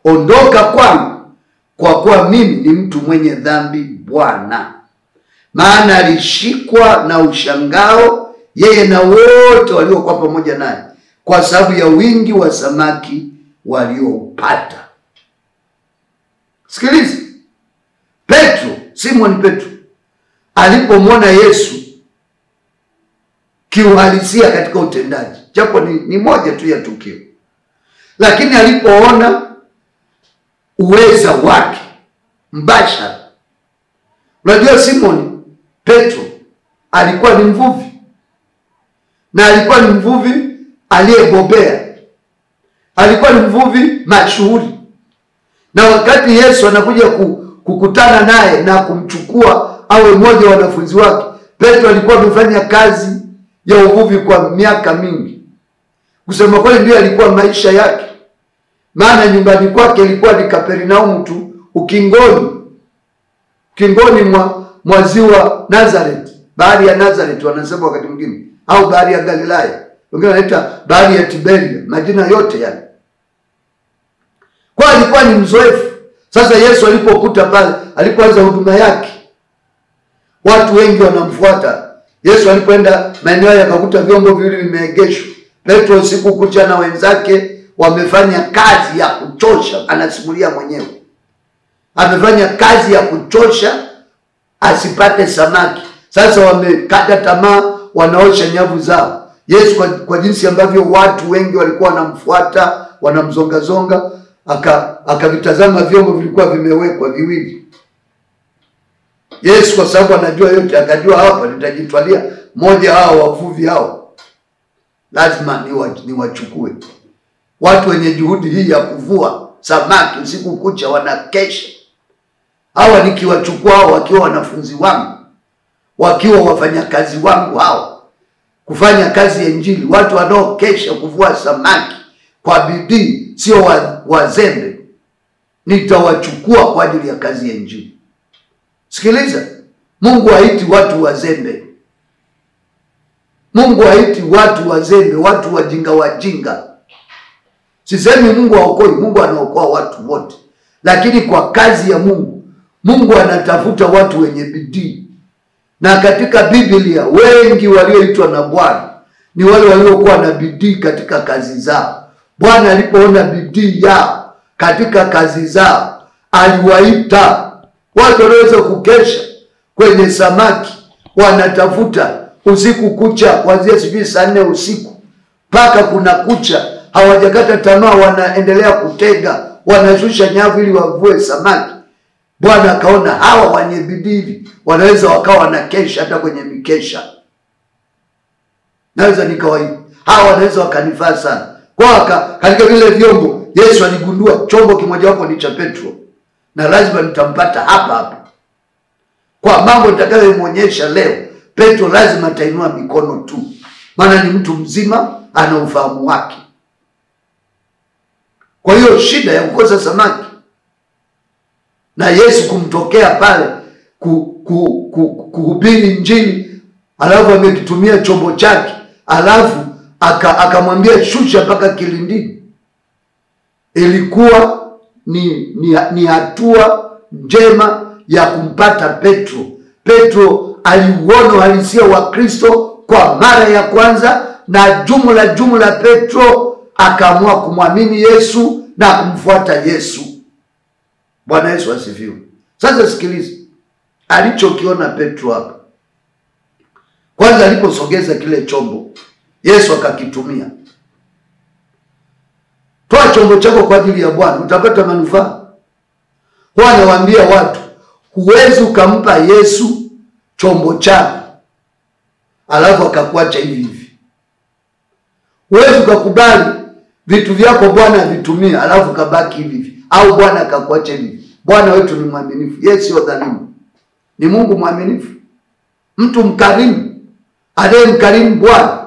ondoka kwangu, kwa kuwa mimi ni mtu mwenye dhambi, Bwana. Maana alishikwa na ushangao, yeye na wote waliokuwa pamoja naye, kwa sababu ya wingi wa samaki waliopata. Sikiliza. Simoni Petro alipomwona Yesu kiuhalisia katika utendaji, japo ni moja tu ya tukio, lakini alipoona uweza wake mbashara. Unajua Simoni Petro alikuwa ni mvuvi, na alikuwa ni mvuvi aliyebobea, alikuwa ni mvuvi mashuhuri. Na wakati Yesu anakuja kukutana naye na kumchukua awe mmoja wa wanafunzi wake, Petro alikuwa amefanya kazi ya uvuvi kwa miaka mingi. Kusema kweli ndio alikuwa maisha yake. Maana nyumbani kwake ilikuwa ni Kapernaum tu, ukingoni mwa ziwa Nazareth. Bahari ya Nazareth wanasema wakati mwingine, au bahari ya Galilaya, wengine wanaita bahari ya Tiberia, majina yote yale. Kwa alikuwa ni mzoefu. Sasa Yesu alipokuta pale, alipoanza huduma yake, watu wengi wanamfuata. Yesu alipoenda maeneo yake akakuta vyombo viwili vimeegeshwa. Petro usiku kucha na wenzake wamefanya kazi ya kuchosha, anasimulia mwenyewe. Amefanya kazi ya kuchosha asipate samaki. Sasa wamekata tamaa, wanaosha nyavu zao. Yesu kwa jinsi ambavyo watu wengi walikuwa wanamfuata, wanamzongazonga, akavitazama vyombo vilikuwa vimewekwa viwili. Yesu kwa sababu anajua yote, akajua hapa nitajitwalia moja hao wavuvi hao, lazima niwachukue. Watu wenye juhudi hii ya kuvua samaki usiku kucha, wanakesha. Hawa nikiwachukua hao wakiwa wanafunzi wangu, wakiwa wafanyakazi wangu hao, kufanya kazi ya Injili, watu wanaokesha kuvua samaki kwa bidii, sio wazembe, nitawachukua kwa ajili ya kazi ya Injili. Sikiliza, Mungu haiti watu wazembe. Mungu haiti watu wazembe, watu wajinga. Sisemi Mungu haokoi, Mungu anaokoa watu wote. Lakini kwa kazi ya Mungu anatafuta watu wenye bidii. Na katika Biblia wengi walioitwa na Bwana ni wale waliokuwa na bidii katika kazi zao. Bwana alipoona bidii yao katika kazi zao, aliwaita. Watu wanaweza kukesha kwenye samaki, wanatafuta usiku kucha, kuanzia sijui saa 4 usiku mpaka kuna kucha, hawajakata tamaa, wanaendelea kutega, wanashusha nyavu ili wavue samaki. Bwana akaona hawa wenye bidii wanaweza wakawa na kesha hata kwenye mikesha. Naweza nikawaida. Hawa wanaweza wakanifaa sana. Kwa katika vile vyombo, Yesu aligundua chombo kimoja wapo ni cha Petro. Na lazima nitampata hapa hapa. Kwa mambo nitakayomuonyesha leo, Petro lazima atainua mikono tu. Maana ni mtu mzima, ana ufahamu wake. Kwa hiyo shida ya kukosa samaki na Yesu kumtokea pale kuhubiri Injili, alafu amekitumia chombo chake, alafu akamwambia shusha mpaka kilindini, ilikuwa ni hatua njema ya kumpata Petro. Petro aliuona uhalisia wa Kristo kwa mara ya kwanza, na jumla Petro akaamua kumwamini Yesu na kumfuata Yesu. Bwana Yesu asifiwe. Sasa sikiliza alichokiona Petro hapa. Kwanza aliposogeza kile chombo, Yesu akakitumia. Toa chombo chako kwa ajili ya Bwana, utapata manufaa. Kwa anawaambia watu, huwezi ukampa Yesu chombo chako alafu akakuacha hivi hivi. Huwezi ukakubali vitu vyako Bwana avitumie alafu kabaki hivi hivi, au Bwana akakuacha hivi. Bwana wetu ni mwaminifu. Yeye sio dhalimu. Ni Mungu mwaminifu. Mtu mkarimu, anayemkarimu Bwana,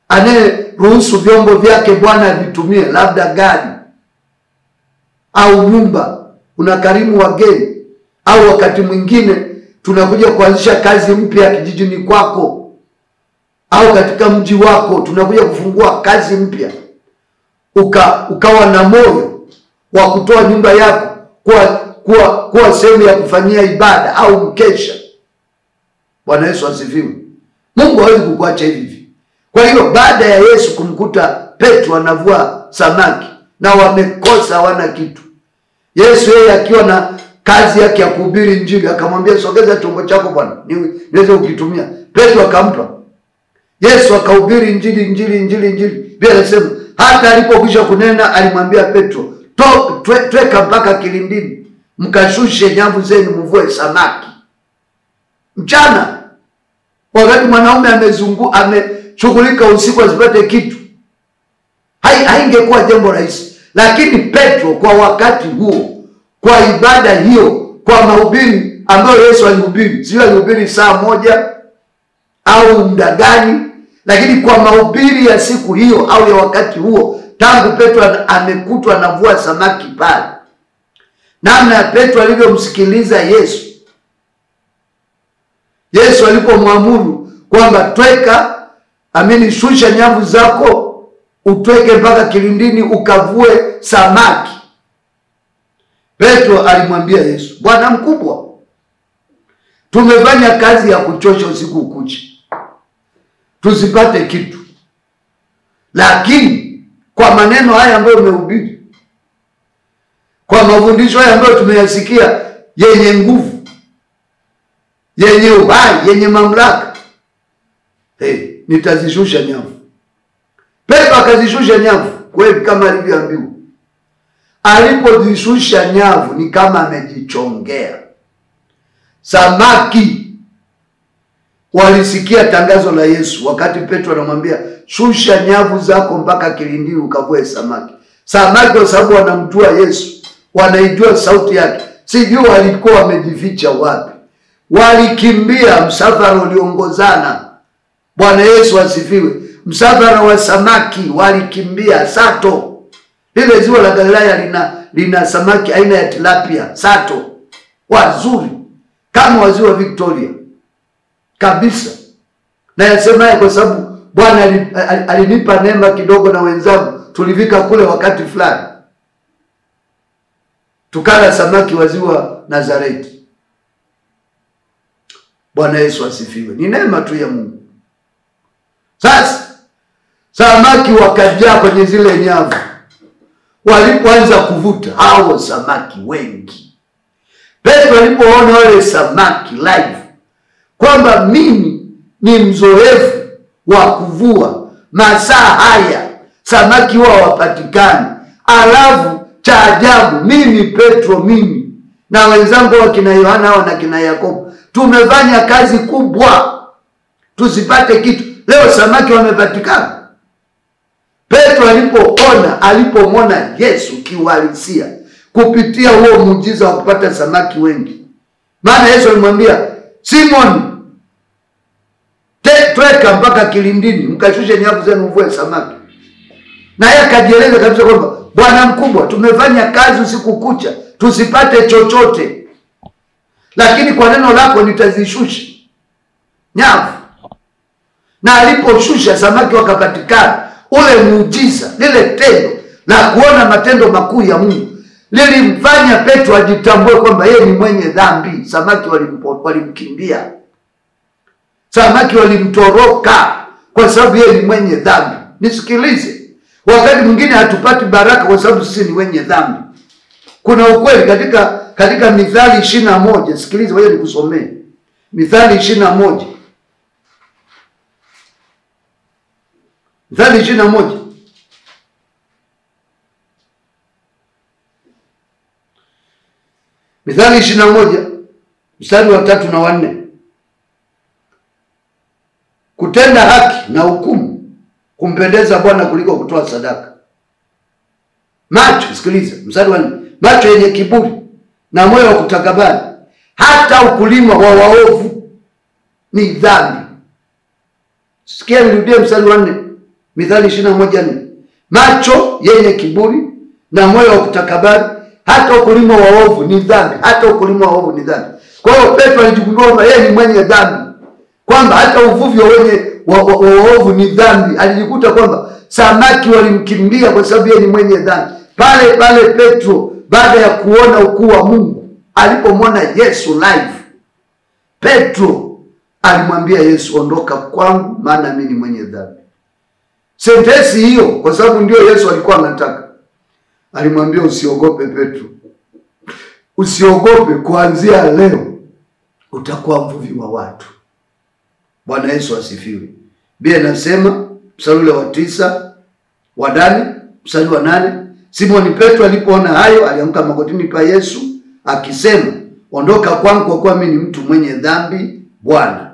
anayeruhusu vyombo vyake Bwana avitumie, labda gari au nyumba, unakarimu wageni, au wakati mwingine tunakuja kuanzisha kazi mpya kijijini kwako au katika mji wako, tunakuja kufungua kazi mpya. Ukawa na moyo wa kutoa nyumba yako kuwa sehemu ya kufanyia ibada au mkesha. Bwana Yesu asifiwe. Mungu hawezi kukuacha hivi. Kwa hiyo baada ya Yesu kumkuta Petro anavua samaki na wamekosa, hawana kitu, Yesu yeye akiwa na kazi yake ya kuhubiri Injili akamwambia sogeza chombo chako Bwana niweze kukitumia. Petro akampa. Yesu akahubiri Injili. Biblia inasema hata alipokwisha kunena alimwambia Petro, tweka mpaka kilindini, mkashushe nyavu zenu mvue samaki. Mchana, wakati mwanaume ameshughulika usiku asipate kitu, haingekuwa jambo rahisi. Lakini Petro kwa wakati huo, kwa ibada hiyo, kwa mahubiri ambayo Yesu alihubiri, sio alihubiri saa moja au muda gani, lakini kwa mahubiri ya siku hiyo au ya wakati huo, tangu Petro amekutwa anavua samaki pale, namna ya Petro alivyomsikiliza Yesu. Yesu alipomwamuru kwamba shusha nyavu zako utweke mpaka kilindini ukavue samaki, Petro alimwambia Yesu, Bwana mkubwa, tumefanya kazi ya kuchosha usiku kucha tusipate kitu, lakini kwa maneno haya ambayo umehubiri, kwa mafundisho haya ambayo tumeyasikia yenye nguvu, yenye uhai, yenye mamlaka, nitazishusha nyavu. Petro akazishusha nyavu kweli kama alivyoambiwa. Alipozishusha nyavu ni kama amejichongea. Samaki walisikia tangazo la Yesu wakati Petro anamwambia shusha nyavu zako mpaka kilindini ukavue samaki. Samaki kwa sababu wanamjua Yesu, wanaijua sauti yake, sijui walikuwa wamejificha wapi. Walikimbia msafara uliongozana. Bwana Yesu asifiwe. Msafara wa samaki walikimbia. Sato, lile ziwa la Galilaya lina samaki aina ya tilapia, sato, wazuri kama waziwa Victoria kabisa. Na yasema kwa sababu Bwana alinipa neema kidogo na wenzangu, tulifika kule wakati fulani tukala samaki waziwa Nazareti. Bwana Yesu asifiwe. Ni neema tu ya Mungu. Sasa samaki wakajaa kwenye zile nyavu. Walipoanza kuvuta hao samaki wengi, Petro alipoona wale samaki live, kwamba mimi ni mzoefu wa kuvua, masaa haya samaki wao wapatikani, alafu cha ajabu mimi Petro, mimi na wenzangu wakina Yohana hao na kina Yakobo, tumefanya kazi kubwa tusipate kitu. Leo samaki wamepatikana. Petro alipomwona Yesu kiuhalisia kupitia huo muujiza wa kupata samaki wengi. Maana Yesu alimwambia Simon, tweka mpaka kilindini mkashushe nyavu zenu mvue samaki. Na yeye akajieleza kabisa kwamba Bwana mkubwa, tumefanya kazi usiku kucha tusipate chochote, lakini kwa neno lako nitazishusha nyavu. Na aliposhusha samaki wakapatikana. Ule muujiza, lile tendo la kuona matendo makuu ya Mungu lilimfanya Petro ajitambue kwamba yeye ni mwenye dhambi. Samaki walimkimbia, samaki walimtoroka kwa sababu yeye ni mwenye dhambi. Nisikilize, wakati mwingine hatupati baraka kwa sababu sisi ni wenye dhambi. Kuna ukweli katika Mithali 21. Sikiliza, wewe nikusomee Mithali 21. Mithali 21. Mithali 21 mstari wa 3 na 4. Kutenda haki na hukumu kumpendeza Bwana kuliko kutoa sadaka. Macho, sikiliza mstari wa 4. Macho yenye kiburi na moyo wa kutakabari, hata ukulima wa waovu ni dhambi. Sikia nirudie mstari wa 4. Mithali 21:4. Macho yenye kiburi na moyo wa kutakabari, hata ukulima wa waovu ni dhambi. Hata ukulima wa waovu ni dhambi. Kwa hiyo Petro alijigundua kwamba yeye ni mwenye dhambi, kwamba hata uvuvi wa waovu ni dhambi. Alijikuta kwamba samaki walimkimbia kwa sababu yeye ni mwenye dhambi. Pale Petro, baada ya kuona ukuu wa Mungu, alipomwona Yesu live, Petro alimwambia Yesu, ondoka kwangu maana mimi ni mwenye dhambi. Sentensi hiyo, kwa sababu ndio Yesu alikuwa anataka, alimwambia usiogope Petro, usiogope, kuanzia leo utakuwa mvuvi wa watu. Bwana Yesu asifiwe. Biblia inasema mstari wa 9 wa ndani, mstari wa 8, Simoni Petro alipoona hayo alianguka magotini pa Yesu akisema, ondoka kwangu kwa kuwa mimi ni mtu mwenye dhambi Bwana.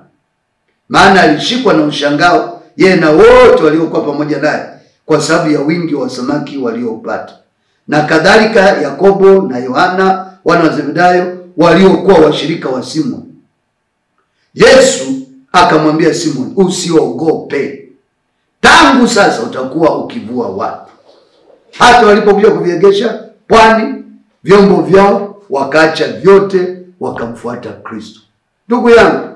Maana alishikwa na ushangao yeye na wote waliokuwa pamoja naye kwa sababu ya wingi wa samaki waliopata. Na kadhalika Yakobo na Yohana wana wa Zebedayo waliokuwa washirika wa Simoni. Yesu akamwambia Simoni, usiogope, tangu sasa utakuwa ukivua watu. Hata walipokuja kuviegesha pwani vyombo vyao, wakaacha vyote wakamfuata Kristo. Ndugu yangu,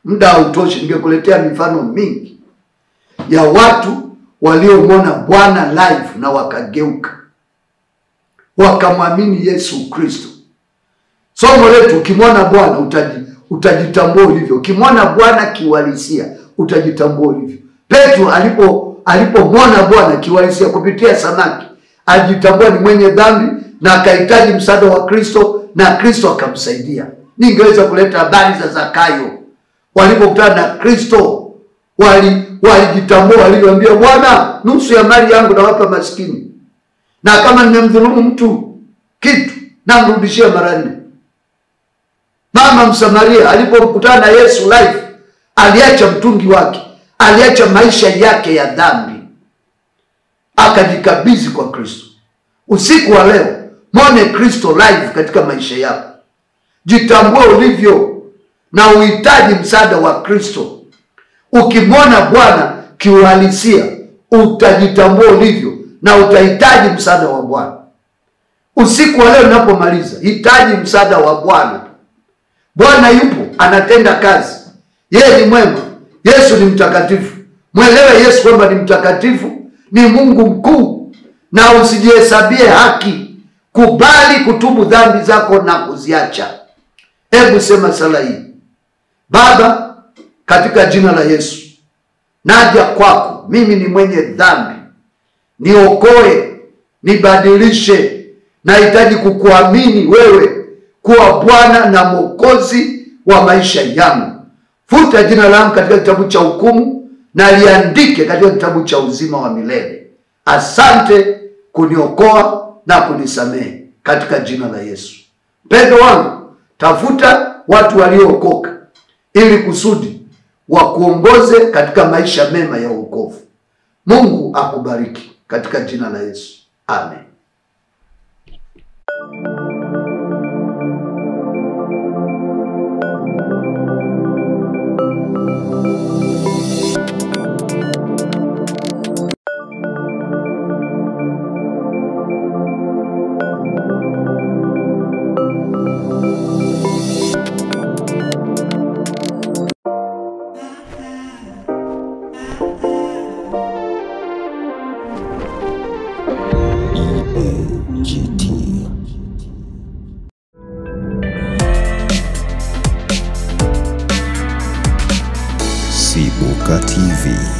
muda hautoshi, ningekuletea mifano mingi ya watu waliomwona Bwana live na wakageuka, wakamwamini Yesu Kristo. Somo letu, ukimwona Bwana utajitambua ulivyo. Ukimwona Bwana kiuhalisia utajitambua ulivyo. Petro alipomwona Bwana kiuhalisia kupitia samaki, alijitambua ni mwenye dhambi na akahitaji msaada wa Kristo, na Kristo akamsaidia. Ningeweza kuleta habari za Zakayo. Walipokutana na Kristo, walijitambua, walimwambia Bwana, nusu ya mali yangu nawapa maskini, na kama nimemdhulumu mtu kitu namrudishia mara 4. Mama Msamaria alipokutana na Yesu live, aliacha mtungi wake, aliacha maisha yake ya dhambi, akajikabidhi kwa Kristo. Usiku wa leo, mwone Kristo live katika maisha yako. Jitambue ulivyo na uhitaji msaada wa Kristo. Ukimwona Bwana kiuhalisia utajitambua ulivyo na utahitaji msaada wa Bwana. Usiku wa leo ninapomaliza, hitaji msaada wa Bwana. Bwana yupo, anatenda kazi. Yeye ni mwema. Yesu ni mtakatifu. Mwelewe Yesu kwamba ni mtakatifu, ni Mungu mkuu, na usijihesabie haki. Kubali kutubu dhambi zako na kuziacha. Hebu sema sala hii. Baba, katika jina la Yesu, naja kwako, mimi ni mwenye dhambi. Niokoe, nibadilishe. Nahitaji kukuamini wewe kuwa Bwana na Mwokozi wa maisha yangu. Futa jina langu katika kitabu cha hukumu na liandike katika kitabu cha uzima wa milele. Asante kuniokoa na kunisamehe katika jina la Yesu. Mpendo wangu, tafuta watu waliookoka ili kusudi wakuongoze katika maisha mema ya wokovu. Mungu akubariki katika jina la Yesu. Amen. Sibuka TV.